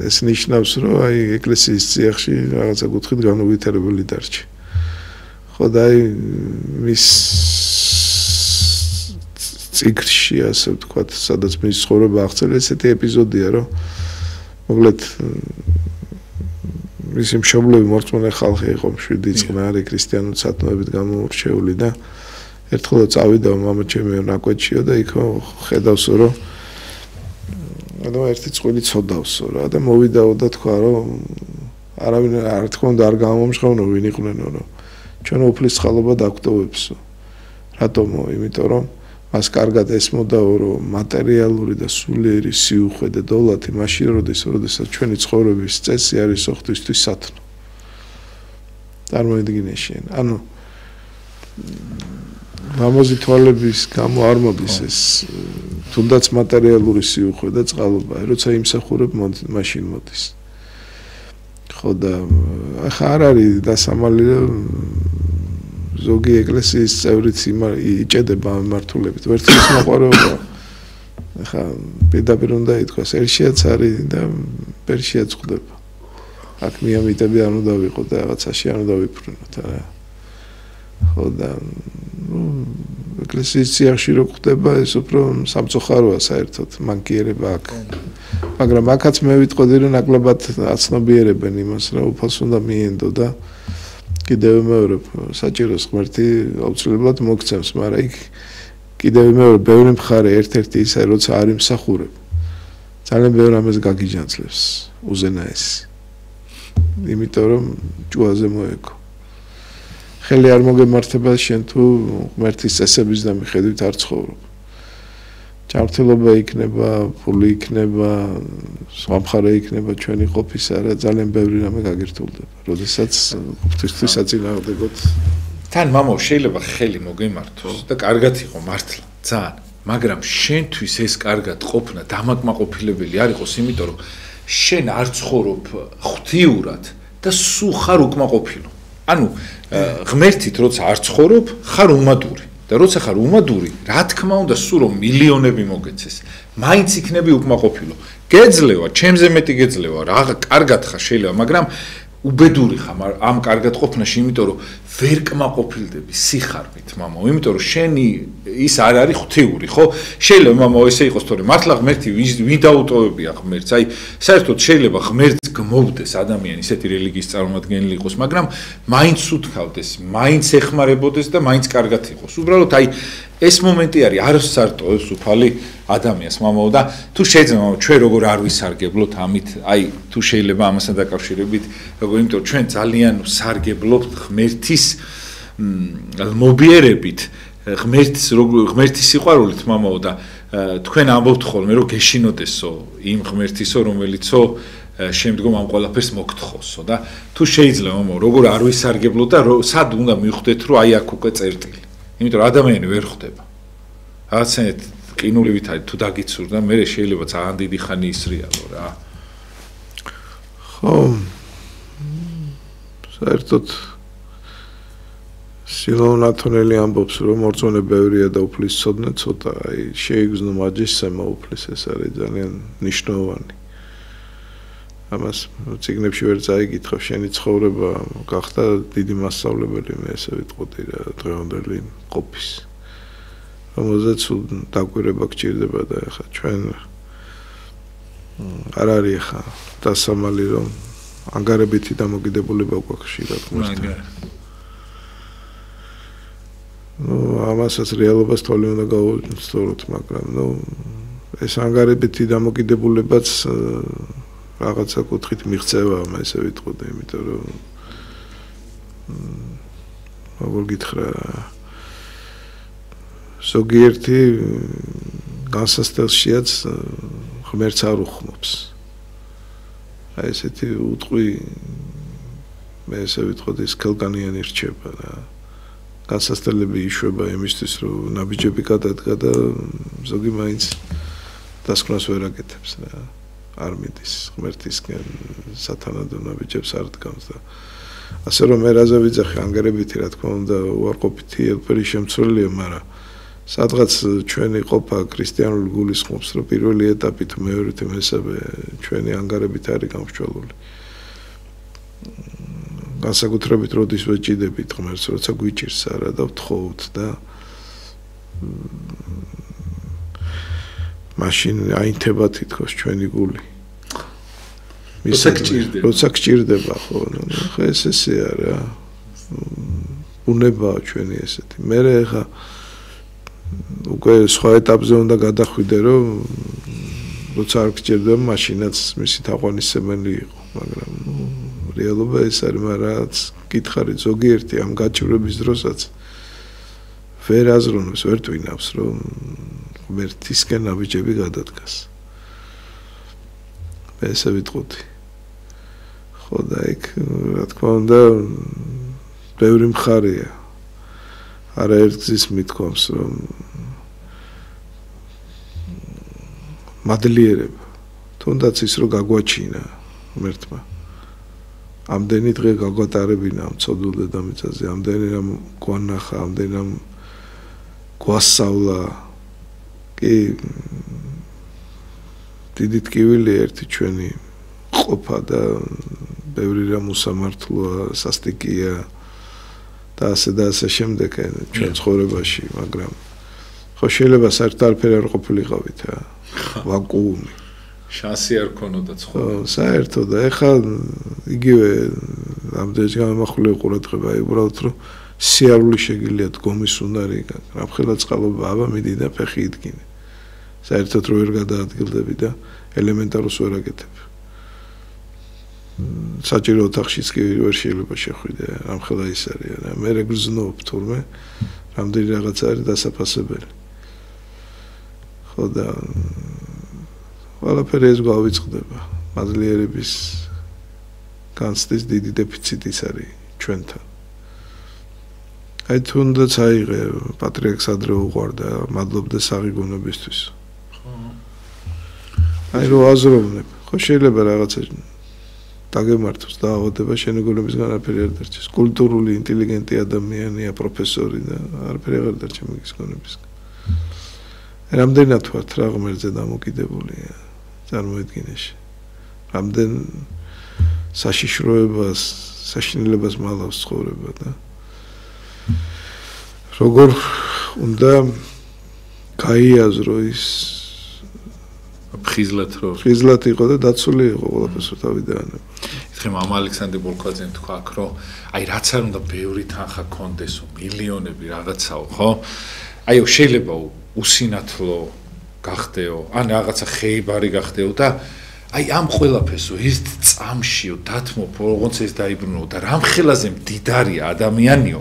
ეს ნიშნავს რომ აი ეკლესიის წიაღში რაღაცა კუთხით განუვითარებელი დარჩა ხო და აი მის წიგნში ასე ვთქვათ სადაც მის ცხოვრება აღწერა ესეთი ეპიზოდია რომ მოკლედ მისი მშობლები მორწმუნე ხალხი იყო 7 წყნარი ქრისტიანული სათნოებით გამორჩეული და ერთხელ წავიდა მამა ჩემი ნაკვეთშიო და იქ ხედავსო რომ და ერთი წყვილი ცოდავსო რა და მოვიდაო და თქვა რომ არავინ არ თქმა უნდა არ გამომჟღავნო ვინ იყვნენ რომ ჩვენ უფლის ხალობა დაგვტოვებსო რატომო იმიტომ რომ მას კარგად ესმოდაო რომ მატერიალური და სულიერი სიუხვე და დოლათი მაშინ როდესაც ჩვენი ცხოვრების წესი არის ღვთისთვის სათნო წარმოიდგინე შენ ანუ მამაზი თვალების გამო არ მოდის ეს თუნდაც მატერიალური სიუხვე და წყალობა, როცა იმსახურებ მაშინ მოდის. ხო და ახლა არ არის დასამალი ზოგი ეკლესიის წევრიც იჭედება მართულებით. ვერცხლის მოყვარეობა ახლა პირდაპირ უნდა ითქვას, ერშიაც არის და პერშიაც ხდება. აქ მიამიტები არ უნდა ვიყო და რაღაცაში არ უნდა ვიფრინოთ არა. ხო და ეკლესიის წიაღში რო ხდება ეს უფრო სამწუხაროა საერთოდ მანკიერება აქ. მაგრამ აქაც მე ვიტყოდი რომ ნაკლებად აცნობიერებენ იმას რა უფალს უნდა მიენდო და კიდევ მეორე საჭიროს ღმერთი აუცილებლად მოგცემს, მაგრამ იქ კიდევ მეორე ბევრი მხარე ერთ-ერთი ისე როცა არ იმსახურებ. ძალიან ბევრ ამას გაგიჯანძლებს უზენაესი. იმიტომ რომ ჭუაზე მოეკო. ხელი არ მოგემართება შენ თუ ღმერთის წესების და მიხედვით არ ცხოვრობ. ჯანმრთელობა იქნება, ფული იქნება, სხვა მხარე იქნება ჩვენი ყოფის არა ძალიან ბევრი რამე გაგირთულდება. როდესაც ღვთისთვის აწინააღმდეგოთ. თან მამო შეიძლება ხელი მოგემართოს და კარგად იყო მართლა, ძალიან. მაგრამ შენთვის ეს კარგად ყოფნა დამაკმაყოფილებელი არ იყოს, იმიტომ რომ შენ არ ცხოვრობ ღვთიურად და სულ ხარ უკმაყოფილო. ანუ ღმერთით როცა არ ცხოვრობ, ხარ უმადური. და როცა ხარ უმადური, რა თქმა უნდა, სულ რომ მილიონები მოგეცეს, მაინც იქნები უკმაყოფილო. გეძლევა, ჩემზე მეტი გეძლევა, რა კარგად ხარ შეიძლება, მაგრამ უბედური ხარ ამ კარგად ყოფნაში, იმიტომ რომ ვერ კმაყოფილდები სიხარით, მამო, იმიტომ რომ შენი ის არ არის ღვთიური, ხო? შეიძლება მამო ესე იყოს, თორემ მართლა ღმერთი ვინ დაუტოვებია ღმერთს? აი, საერთოდ შეიძლება ღმერთს გმოვდეს ადამიანი ისეთი რელიგიის წარმომადგენელი იყოს, მაგრამ მაინც უთქავდეს, მაინც ეხმარებოდეს და მაინც კარგად იყოს. უბრალოდ აი ეს მომენტი არის, არც არ ტოვებს უფალი ადამიანს, მამო და თუ შეიძლება ჩვენ როგორ არ ვისარგებლოთ ამით, აი თუ შეიძლება ამასთან დაკავშირებით, როგორ იმიტომ რომ ჩვენ ძალიან ვსარგებლობთ ღმერთის მობიერებით, ღმერთის სიყვარულით, მამო და თქვენ ამბობთ ხოლმე რომ გეშინოდესო იმ ღმერთისო, რომელიცო შემდგომ ამ ყველაფერს მოგთხოვსო და თუ შეიძლება მამო როგორ არ ვისარგებლოთ და სად უნდა მივხვდეთ რომ აი აქ უკვე წერტილი. იმიტომ რომ ადამიანი ვერ ხვდება. რაღაცნაირად ყინულივით არის თუ დაგიცურდა, მე შეიძლება ძალიან დიდი ხანი ისრიალო რა. ხო. საერთოდ სილაონ ათონელი ამბობს რომ მორძონე ბევრია და უფლის ცოდნე ცოტა, აი შეიგრძნო მაჯისსემა უფლის ეს არის ძალიან მნიშვნელოვანი. ამას ციგნებში ვერ წაიკითხავ, შენი ცხოვრება გახდა დიდი მასწავლებელი, მე ესე ვიტყოდი რა დღევანდელი ყოფის. რომელზეც დაკვირება გჭირდება და ეხა ჩვენ არ არის ეხა დასამალი რომ ანგარებითი დამოკიდებულება გვაქვს რა თქმა უნდა. ამასაც რეალობას თოლი უნდა გავუსწოროთ, მაგრამ ეს ანგარებითი დამოკიდებულებაც რაღაცა კუთხით მიღწევა, მე ესე ვიტყოდი, იმიტომ რომ როგორ გითხრა ზოგიერთი განსასწრებშიაც ღმერთს არ უხმობს. აი ესეთი უტყვი მე ესე ვიტყოდი სქელგანიანი რჩება რა. განსასწრებელი იშვება იმისთვის რომ ნაბიჯები გადადგა და ზოგი მაინც დასკვნას ვერ აკეთებს რა. არ მიდის ღმერთისკენ სათანადო ნაბიჯებს არ დგამს და ასე რომ მე რაზე ვიძახი ანგარებითი რა თქმა უნდა უარყოფითი ელფერი შემცველია, მაგრამ სადღაც ჩვენი ყოფა ქრისტიანული გულისხმობს რომ პირველი ეტაპი თუ მეორეთი მესამე ჩვენი ანგარებით არის გამსჭვალული. განსაკუთრებით როდის ვეჭიდებით ღმერთს, როცა გვიჭირს არა და ვთხოვთ და მაშინ აინთება თითქოს ჩვენი გული. როცა გჭირდება, ხო, ხა ესეა რა. უნება ჩვენი ესეთი. მე ხა უკვე სხვა ეტაპზე უნდა გადახვიდე, რომ როცა არ გჭირდება, მაშინაც მისი თაყვანისმცემელი იყო, მაგრამ რეალობა ეს არის, მაგრამ გითხარით ზოგიერთი ამ გაჭირვების დროსაც ვერ აზროვნებს, ვერ ტვინავს, რომ ღმერთისკენ ნაბიჯები გადადგას. მე ესე ვიტყოდი. ხო და იქ რა თქმა უნდა ბევრი მხარეა. არაერთგზის მithkoms, რომ მადლიერება, თუნდაც ის რომ გაგვაჩინა ღმერთმა. ამდენი დღე გაგვატარებინა ამ ცოდულ დედამიწაზე, ამდენი რამ გვანახა, ამდენი რამ გვასწავლა. კი დიდი ტკივილი ერთი ჩვენი ყოფა და ბევრი რამ უსამართლოა, სასტიკია და ასე შემდეგ ჩვენ ცხოვრებაში, მაგრამ ხო შეიძლება საერთოდ არაფერი არ ყოფილიყავით, ვაკუუმი. შანსი არ ქონოდა ცხოვრება. საერთოდ და ეხლა იგივე ამდენი გამახვილე ყურადღება, უბრალოდ რომ სიარული შეგიძლია დგომის უნარი, რამხელა წყალობა, აბა მიდი და ფეხი იდგინე. საერთოდ რო ვერ გადაადგილდები და ელემენტაროს ვერ აკეთებ. საჭირო ოთახშიც კი ვერ შეიძლება შეხვიდე, რამხელა ის არის, მე გრძნობ თურმე რამდენი რაღაც არის დასაფასებელი. ხო და ყველაფერი ეს გავიწყდება. მადლიერების განცდის დიდი დეფიციტი არის ჩვენთან. აი თუნდაც აიღე პატრიარქს ადრე უყვარდა, მადლობდა საღიგონებისთვის. აი რო აზროვნებ, ხო შეიძლება რაღაცა დაგემართოს დაავადება შენეგოლებისგან არაფერი არ დარჩეს. კულტურული, ინტელიგენტი ადამიანია, პროფესორი და არაფერი არ დარჩა მის გონებისგან. რამდენად ვართ რა ღმერთზე დამოკიდებულია წარმოედგინეში. რამდენ საშიშროებას, საშინელებას მალავს ცხოვრება და როგორ უნდა გაიაზრო ის ხიზლად იყო და დაცული იყო ყველაფერს თავიდან. ეხლა მამა ალექსანდრე ბოლქვაძემ თქვა აქ რომ აი რაც არ უნდა ბევრი თანხა კონდესო, მილიონები რაღაცაო, ხო? აიო შეიძლება უსინათლო გახდეო, ან რაღაცა ხეიბარი გახდეო და აი ამ ყველაფერსო ეს წამშიო დათმობ როგორც ეს დაიბრუნო და რამხელაზე მდიდარია ადამიანიო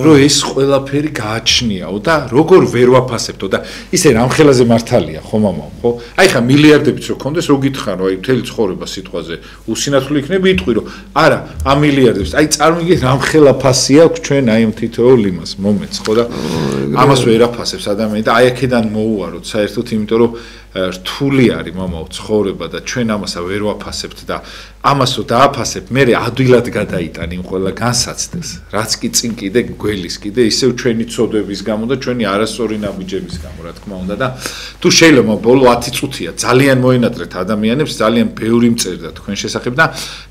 რომ ეს ყველაფერი გააჩნიაო და როგორ ვერ ვაფასებთო და ისე რამხელაზე მართალია ხო მამაო ხო აი ხა მილიარდებიც რო კონდეს რო გითხარო აი მთელი ცხოვრება სიტყვაზე უსინათლო იქნება იტყვი რომ არა ამ მილიარდებს აი წარმოგიდგენთ რამხელა ფასი აქვს ჩვენ აი ამ თითოეულ იმას მომეც ხო და ამას ვერ აფასებს ადამიანი და აი აქედან მოუაროთ საერთოდ იმიტომ რომ რთული არის მამაო ცხოვრება და ჩვენ ამასა ვერ ვაფასებთ და ამასო დააფასებ მე ადვილად გადაიტან იმ ყველა განსაცდელს რაც კი წინ კიდე გველის კიდე ისევ ჩვენი ცოდვების გამო და ჩვენი არასწორი ნაბიჯების გამო რა თქმა უნდა და თუ შეიძლება ბოლო 10 წუთია ძალიან მოენატრეთ ადამიანებს ძალიან ბევრი მწერდა თქვენ შესახებ და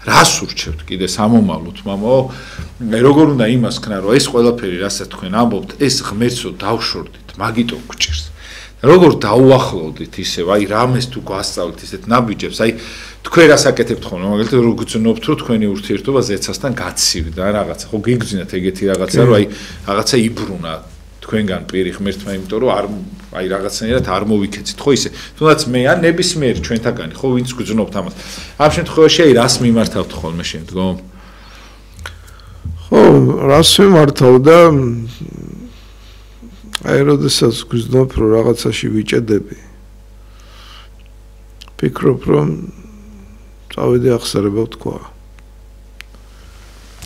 რას ურჩევთ კიდე სამომავლოდ მამაო როგორ უნდა იმას ქნა რომ ეს ყველაფერი რასაც თქვენ ამბობთ ეს ღმერთსო დავშორდით მაგიტო გჭირს როგორ დაუახლოვდით ისევ აი რამეს თუ გვასწავლით ისეთ ნაბიჯებს აი თქვენ რას აკეთებთ ხოლმე მაგალითად რო გძნობთ რომ თქვენი ურთიერთობა ზეცასთან გაცივდა რაღაცა ხო გიგძინათ ეგეთი რაღაცა რომ აი რაღაცა იბრუნა თქვენგან პირი ღმერთმა იმიტომ რომ არ აი რაღაცნაირად არ მოვიქეცით ხო ისე თუნდაც მე ან ნებისმიერი ჩვენთაგანი ხო ვინც გძნობთ ამას ამ შემთხვევაში აი რას მიმართავთ ხოლმე შემდგომ ხო რას მიმართავ და აი როდესაც გძნობ რომ რაღაცაში ვიჭედები ფიქრობ რომ წავედი ახსარება თქვა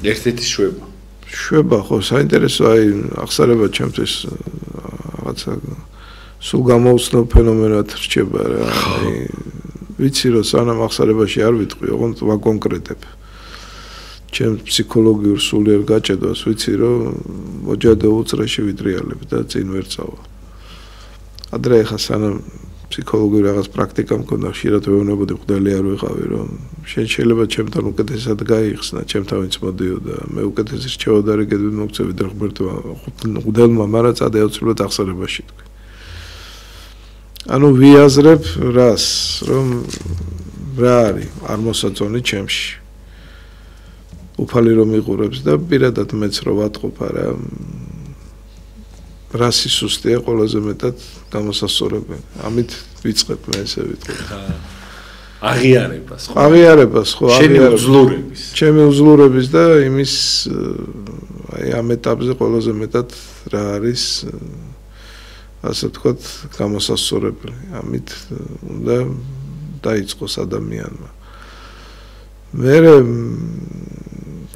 ერთ-ერთი შვება ხო საინტერესო აი ახსარება ჩემთვის რაღაცა სულ გამოუცნობ ფენომენად რჩება რა აი ვიცი რომ სანამ ახსარებაში არ ვიტყვი ოღონდ ვაკონკრეტებ ჩემ ფსიქოლოგიურ სულიერ გაჭედვას ვიცი რომ მოჯადე უწრეში ვიტრიალებ და წინ ვერ წავა. ადრე ხა სანამ ფსიქოლოგიური რაღაც პრაქტიკა მქონდა ხშირად ვეუბნებოდი მღვდელი არ ვიყავი რომ შეიძლება ჩემთან უკეთესად გაიხსნა ჩემთან ვინც მოდიოდა მე უკეთესი რჩეოდა რეგები მოგწევი და ღმერთმა მღვდელმა მარა წადე აუცილებლად ახსარებაში თქვი. ანუ ვიაზრებ რას რომ რა არის არ მოსაწონი ჩემში უფალი რომ იღურებს და პირადად მეც რო ვატყობ არა რა სისუსტეა ყველაზე მეტად გამოსასწორებელი ამით ვიწყებ მე ესე ვიტყვი აღიარებას ხო ჩემი უძლურების და იმის აი ამ ეტაპზე ყველაზე მეტად რა არის ასე ვთქვათ გამოსასწორებელი ამით უნდა დაიწყოს ადამიანმა მე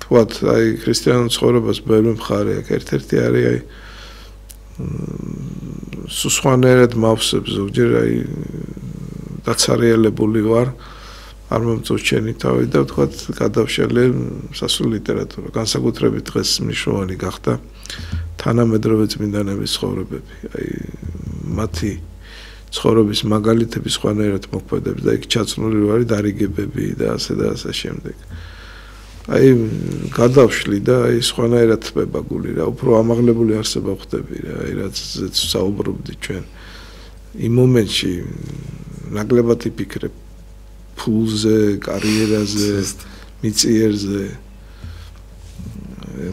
თქვათ აი ქრისტიანულ ცხოვრებას ბევრი მხარე აქვს ერთ-ერთი არის აი სუსხანერად მავსებს ზოგჯერ აი დაცარიელებული ვარ არ მომწონს ჩემი თავი და ვთქვათ გადავშალე სასულიერო ლიტერატურა განსაკუთრებით დღეს მნიშვნელოვანი გახდა თანამედროვე წმინდანების ცხოვრებები აი მათი ცხოვრების მაგალითები სხვანაირად მოქმედებს და იქ ჩაცნული ვარ დარიგებები და ასე შემდეგ აი გადავშლი და აი სხვანაირად ხდება გული რა უფრო ამაღლებული არსება ხდები რა აი რაც საუბრობდი ჩვენ იმ მომენტში ნაკლებად იფიქრებ ფულზე, კარიერაზე, მიწიერზე.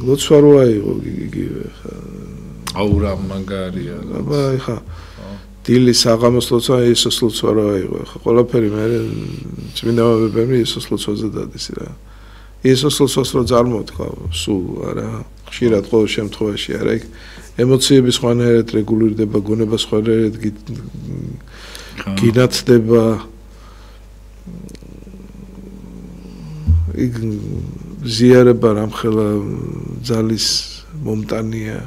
ლოცვა რო აიღო იგივე ხა. აურა მაგარია. აბა ხა. დილის აღამოს ლოცვა იესოს ლოცვა რო აიღო ხა. ყველაფერი მე წმინდა მამებები იესოს ლოცვაზე დადის რა. იესოს ლოცვას რო წარმოთქვა, სულ არა. ხშირად ყოველ შემთხვევაში არა იქ ემოციები სხვანაირად რეგულირდება, გონება სხვანაირად გინაცდება იქ ზიარება რამხელა ძალის მომტანია.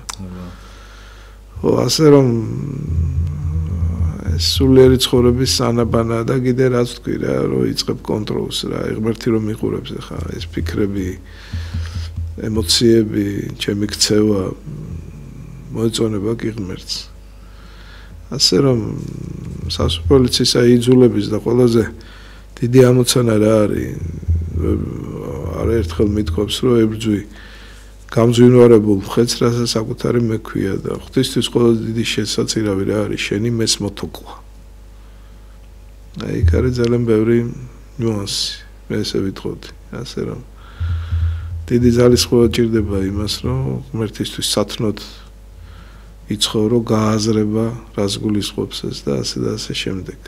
ხო, ასე რომ სულიერი ცხოვრების სანაბანა და კიდე რაც თქვი რა, რომ იწყებ კონტროლს რა, ღმერთი რომ მიყურებს ხა, ეს ფიქრები, ემოციები, ჩემი ქცევა მოეწონება კი ღმერთს. ასე რომ სასწაულიც აიძულების და ყველაზე დიდი ამოცანა რა არის არაერთხელ მithქვობს რომ ებრძვი გამძვინვარებულ მხედს რასაც საკუთარი მექვია და ღვთისთვის ყველაზე დიდი შესაძლებელი რა არის შენი მეს მოთოკვა აი იქ არის ძალიან ბევრი ნიუანსი მე ესე ვიტყოდი ასე რომ დიდი ძალისხმევა ჭირდება იმას რომ ღმერთისთვის სათნოდ იცხოვრო გააზრება რას გულისხმობს ეს და ასე შემდეგ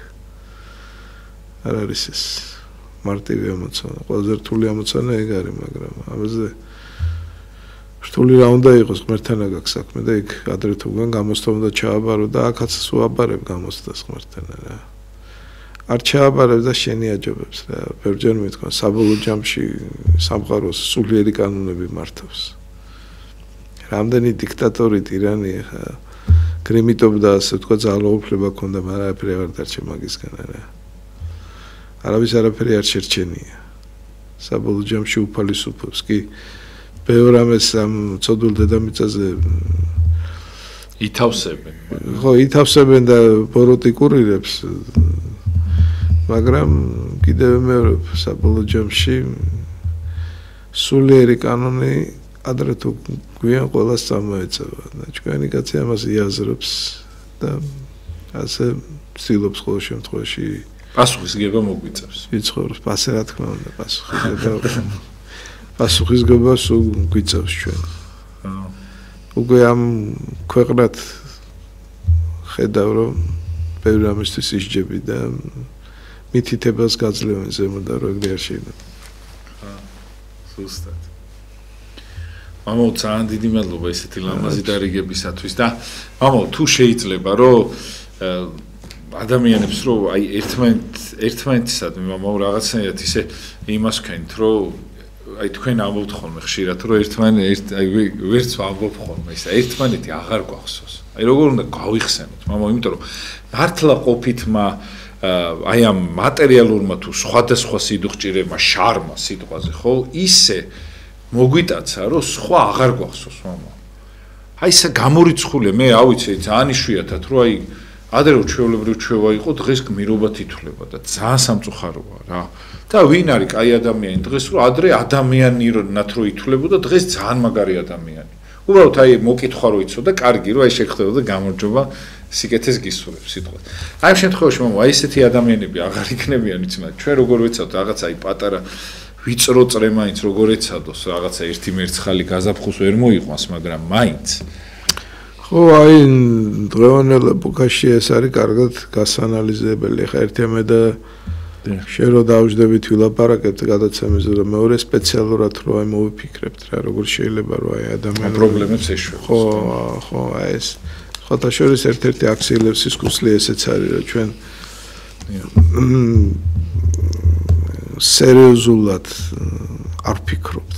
არ არის ეს მარტივი ამოცანა ყველაზე რთული ამოცანა ეგ არის მაგრამ ამაზე რთული რა უნდა იყოს ღმერთთან აქვს საქმე და იქ ადრე თუ გან გამოსვლა უნდა ჩააბარო და აქაც უაბარებ გამოსვლას ღმერთთან რა არ ჩააბარებ და შენი აჯობებს რა ბევრჯერ მithქვა საბოლოო ჯამში სამყაროს სულიერი კანონები მართავს რამდენი დიქტატორი ტირანი ხა გრიმიტობდა ასე თქვა ძალაუფლება ქონდა მაგრამ არაფერი არ დარჩა მაგისგან არა არავის არაფერი არ შერჩენია საბოლოო ჯამში უფალისუფლებს კი ბევრ ამას ამ ცოდულ დედამიწაზე ითავსებენ ხო ითავსებენ და ბოროტი კურირებს მაგრამ კიდევ მეორე საბოლოო ჯამში სულიერი კანონი ადრე თუ გვიან ყველას წამოეწევა და ჩვენი კაცი ამას იაზრებს და ასე ცდილობს ყოველ შემთხვევაში პასუხისგება მოგვიწევს ვიცხოვრს ასე რა თქმა უნდა პასუხისგება სულ გვიწევს ჩვენ უკვე ამ ქვეყნად ხედავ რომ ბევრი რამისთვის ისჯები და მითითებას გაძლევენ ზემოდან რომ ეგრე არ შეიძლება ზუსტად მამო ძალიან დიდი მადლობა ესეთი ლამაზი დარიგებისათვის და მამო თუ შეიძლება რომ ადამიანებს რომ აი ერთმანეთისადმი მამო რაღაცნაირად ისე იმას ვქენთ რომ აი თქვენ ამბობთ ხოლმე ხშირად რომ აი ვერც ვამბობ ხოლმე ისა ერთმანეთი აღარ გვახსოვს აი როგორ უნდა გავიხსენოთ მამო იმიტომ რომ მართლა ყოფითმა აი ამ მატერიალურმა თუ სხვადასხვა სიდუხჭირებმა შარმა სიტყვაზე ხო ისე მოგვიტაცა რომ სხვა აღარ გვახსოვს მამო აი ესა გამორიცხულია მე ავიცი ძალიან იშვიათად რომ აი ადრე ჩვეულებრივ ჩვევა იყო დღეს გმირობა თითვლება და ძალიან სამწუხაროა რა და ვინ არის კაი ადამიანი დღეს რომ ადრე ადამიანი როდნათ რო ითვლებოდა დღეს ძალიან მაგარი ადამიანი უბრალოდ აი მოკითხვა რო იცოდა კარგი რომ აი შეგხვდებოდა გამარჯობა სიკეთეს გისურვებს სიტყვა აი ამ შემთხვევაში მამო აი ესეთი ადამიანები აღარ იქნებიან იცი მაგრამ ჩვენ როგორ ვეცავთ რაღაც აი პატარა ვიწრო წრემაინც როგორ ეცადოს რაღაცა ერთი მერცხალი გაზაფხულს ვერ მოიყვანს მაგრამ მაინც ხო აი დღევანდელ ეპოქაში ეს არის კარგად გასანალიზებელი ხა ერთემე და შენ რო დავждებით ვილაპარაკეთ გადაცემაზე და მეორე სპეციალურად რო აი მოვიფიქრებთ რა როგორ შეიძლება რომ აი ადამიანის პრობლემებს ეშვებოს ხო აი ეს ხოთა შორის ერთ-ერთი აქსიელების კუსლი ესეც არის რომ ჩვენ სერიოზულად არ ფიქრობთ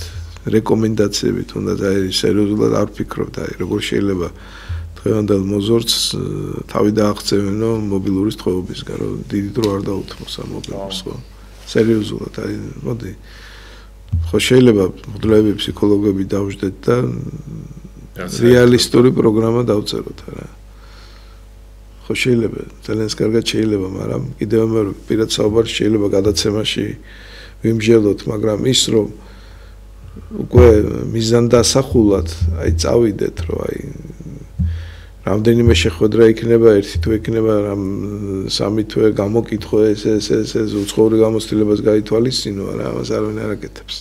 რეკომენდაციები თუნდაც აი სერიოზულად არ ფიქრობთ აი როგორ შეიძლება დღევანდელ მოზორც თავი დააღწევენო მობილურის თხოვებისგან, რომ დიდი დრო არ დაუთმოს ამ მობილურს, ხო? სერიოზულად, აი, მოდი. ხო შეიძლება მოდლები ფსიქოლოგები დავждეთ და რეალისტური პროგრამა დავწეროთ, რა. ხო შეიძლება, ძალიან კარგად შეიძლება, მაგრამ კიდევ მეორე პირად საუბარი შეიძლება გადაცემაში ვიმსჯელოთ, მაგრამ ის რომ უკვე მიზანდასახულად აი წავიდეთ, რომ აი რამდენიმე შეხვედრა იქნება, ერთი თუ იქნება, რამ სამი თვე გამოკითხო ეს უცხოური გამოცდილებას გაითვალისწინო, რა ამას არავინ არ აკეთებს.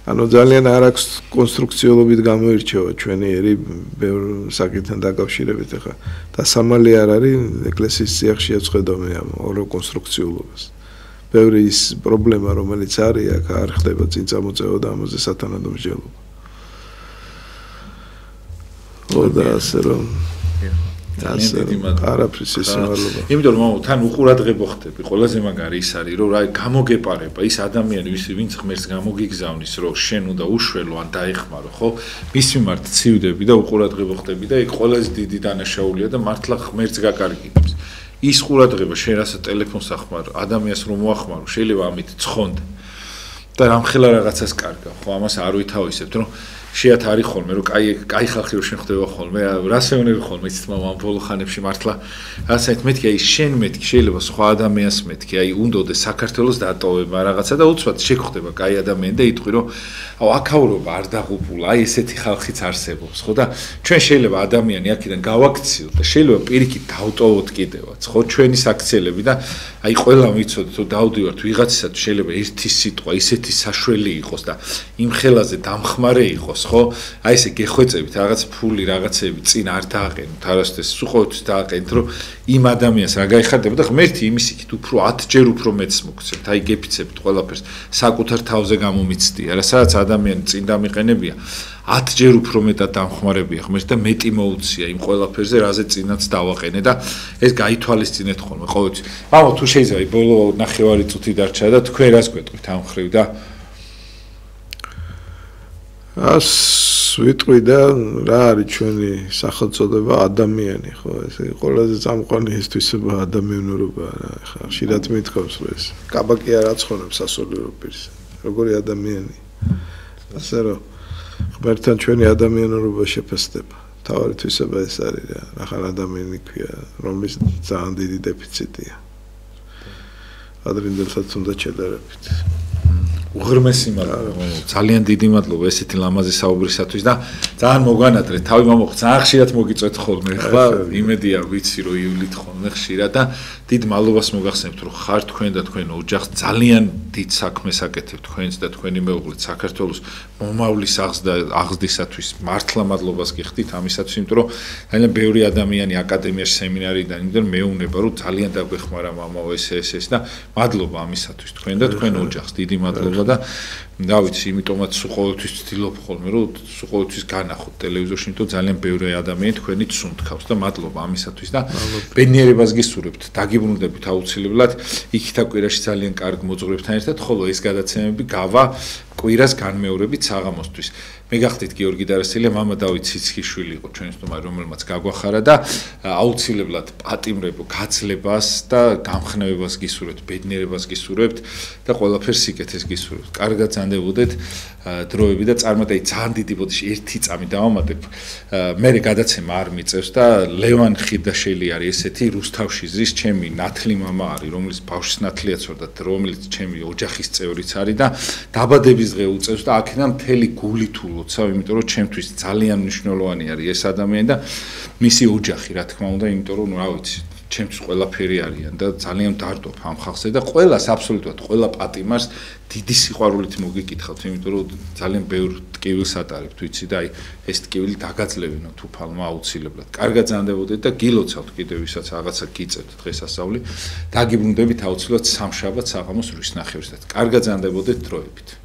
ანუ ძალიან არ აქვს კონსტრუქციულობით გამოირჩევა ჩვენი ერი ბევრ საკითხთან დაკავშირებით ახლა დასამალი არ არის ეკლესიის წიაღშია წხედავენ ამ ორო კონსტრუქციულობას. ბევრი ის პრობლემა რომელიც არის აქ არ ხდება წინ წამოწევა და ამაზე სათანადო მსჯელობა. და ასე რომ არაფრის ისმალობა. იმიტომ რომ თან უყურადღებო ხდები, ყველაზე მაგარი ის არის, რომ რა გამოგეპარება ის ადამიანი, ვინც ღმერთს გამოგიგზავნის, რომ შენ უნდა უშველო ან დაეხმარო, ხო? მის მიმართ ცივდები და უყურადღებო ხდები და იქ ყველაზე დიდი დანაშაულია და მართლა ღმერთს გაკარგებს. ის ყურადღება შენ რასაც ტელეფონს ახმარო, ადამიანს რომ მოახმარო, შეიძლება ამით ცხონდე. და რამხელა რაღაცას კარგა, ხო? ამას არ ვითავისებთ, რომ შეათ არის ხოლმე რომ კაი ხალხი რო შენ ხდება ხოლმე რას ეუბნები ხოლმე იცით ამ ბოლო ხანებში მართლა რასაც მეთქი აი შენ მეთქი შეიძლება სხვა ადამიანს მეთქი აი უნდოდა საქართველოს დატოვება რაღაცა და უცბად შეგხვდება კაი ადამიანი და იტყვი რომ აუ აქაურობა არ დაღუპულა აი ესეთი ხალხიც არსებობს ხო და ჩვენ შეიძლება ადამიანი აქედან გავაქციოთ და შეიძლება პირიქით დავტოვოთ კიდევაც ხო ჩვენი საქციელები და აი ყველა ვიცოდეთ რომ დავდივართ ვიღაცისათვის შეიძლება ერთი სიტყვა ისეთი საშველი იყოს და იმ ხელაზე დამხმარე იყოს ხო აი ესე გეხვეწებით რაღაც ფული რაღაცები წინ არ დააყენოთ არასდროს სუყოთს დააყენთ რომ იმ ადამიანს რა გაიხარდება და ღმერთი იმის იქით უფრო 10 ჯერ უფრო მეც მოგცემთ აი გეფიცებთ ყველაფერს საკუთარ თავზე გამომიცდია რა სადაც ადამიანი წინ დამიყენებია 10 ჯერ უფრო მეტად დამხმარებია ღმერთი და მეტი მოუწია იმ ყველაფერზე რაზე წინაც დავაყენე და ეს გაითვალისწინეთ ხოლმე ყოველთვის მამო თუ შეიძლება ბოლო ნახევარი წუთი დარჩა და თქვენ რას გვეტყვით ამ ხრივ და ას ვიტყვი და რა არის ჩვენი სახელწოდება ადამიანი ხო ეს ყველაზე წამყვანი ეს თვისება ადამიანურობა რა ხა ხშირად მithქვავს რომ ეს კაბაკი არ აცხონებს სასულიერო პირს როგორი ადამიანი ასე რომ ღმერთთან ჩვენი ადამიანურობა შეფასდება თავი თვისება ეს არის რა ახალ ადამიანი ქვია რომლის ძალიან დიდი დეფიციტია ადრინდელსაც უნდა შედარებით უღრმესი მადლობა ძალიან დიდი მადლობა ესეთი ლამაზი საუბრისათვის და ძალიან მოგვანადრეთ თავი მამო ძალიან ხშირად მოგიწვეთ ხოლმე ხლა იმედია ვიცი რომ ივლით ხოლმე ხშირად და დიდ მადლობას მოგახსენებთ რომ ხარ თქვენ და თქვენ ოჯახს ძალიან დიდ საქმეს აკეთებთ თქვენც და თქვენი მეუღლეც საქართველოს მომავლის აღზრდისათვის მართლა მადლობას გიხდით ამისათვის იმიტომ რომ ძალიან ბევრი ადამიანი აკადემიაში სემინარიდან იმდენ მეუნება რომ ძალიან დაგვეხმარა მამაო ეს და მადლობა ამისათვის თქვენ და თქვენ ოჯახს დიდი მადლობა და რა ვიცი, იმიტომაც სუყოთვის ვცდილობ ხოლმე, რომ სუყოთვის განახოთ ტელევიზორში, იმიტომ ძალიან ბევრი ადამიანი თქვენით სუნთქავს და მადლობა ამისათვის და ბედნიერებას გისურვებთ, დაგიბრუნდებით აუცილებლად, იქითა კვირაში ძალიან კარგ მოძღვრებთან ერთად, ხოლო ეს გადაცემები გავა კვირას განმეორებით საღამოსთვის. მე გახდით გიორგი დარასელი, მამა დავით ციცქიშვილი იყო ჩვენი სტუმარი, რომელმაც გაგვახარა და აუცილებლად პატიმრებო გაცლებას და გამხნევებას გისურვებთ, ბედნიერებას გისურვებთ და ყველაფერს სიკეთეს გისურვებთ. კარგად ზანდებოდეთ დროები და წარმატებით ძალიან დიდი ბოდიში ერთი წამი დავამატებ. მე გადაცემა არ მიწევს და ლევან ხიდაშელი არის ესეთი რუსთავშიზის ჩემი ნათლი მამა არის, რომელიც ბავშვის ნათლიაც ვარ და რომელიც ჩემი ოჯახის წევრიც არის და დაბადების დღე უწევს და აქედან მთელი გული თუ ლოცავ, იმიტომ რომ ჩემთვის ძალიან მნიშვნელოვანი არის ეს ადამიანი და მისი ოჯახი, რა თქმა უნდა, იმიტომ რომ რა ვიცი, ჩემთვის ყველაფერი არიან და ძალიან დარდობ ამ ხალხზე და ყველას აბსოლუტურად ყველა პატიმარს დიდი სიყვარულით მოგიკითხავთ, იმიტომ რომ ძალიან ბევრ ტკივილს ატარებთ, ვიცი და აი ეს ტკივილი დაგაძლევინოთ უფალმა აუცილებლად. კარგად ზანდებოდეთ და გილოცავთ კიდევ ვისაც რაღაცა გიწევთ დღესასწაული. დაგიბრუნდებით აუცილებლად სამშაბათ საღამოს 8:00-ს. კარგად ზანდებოდეთ დროებით.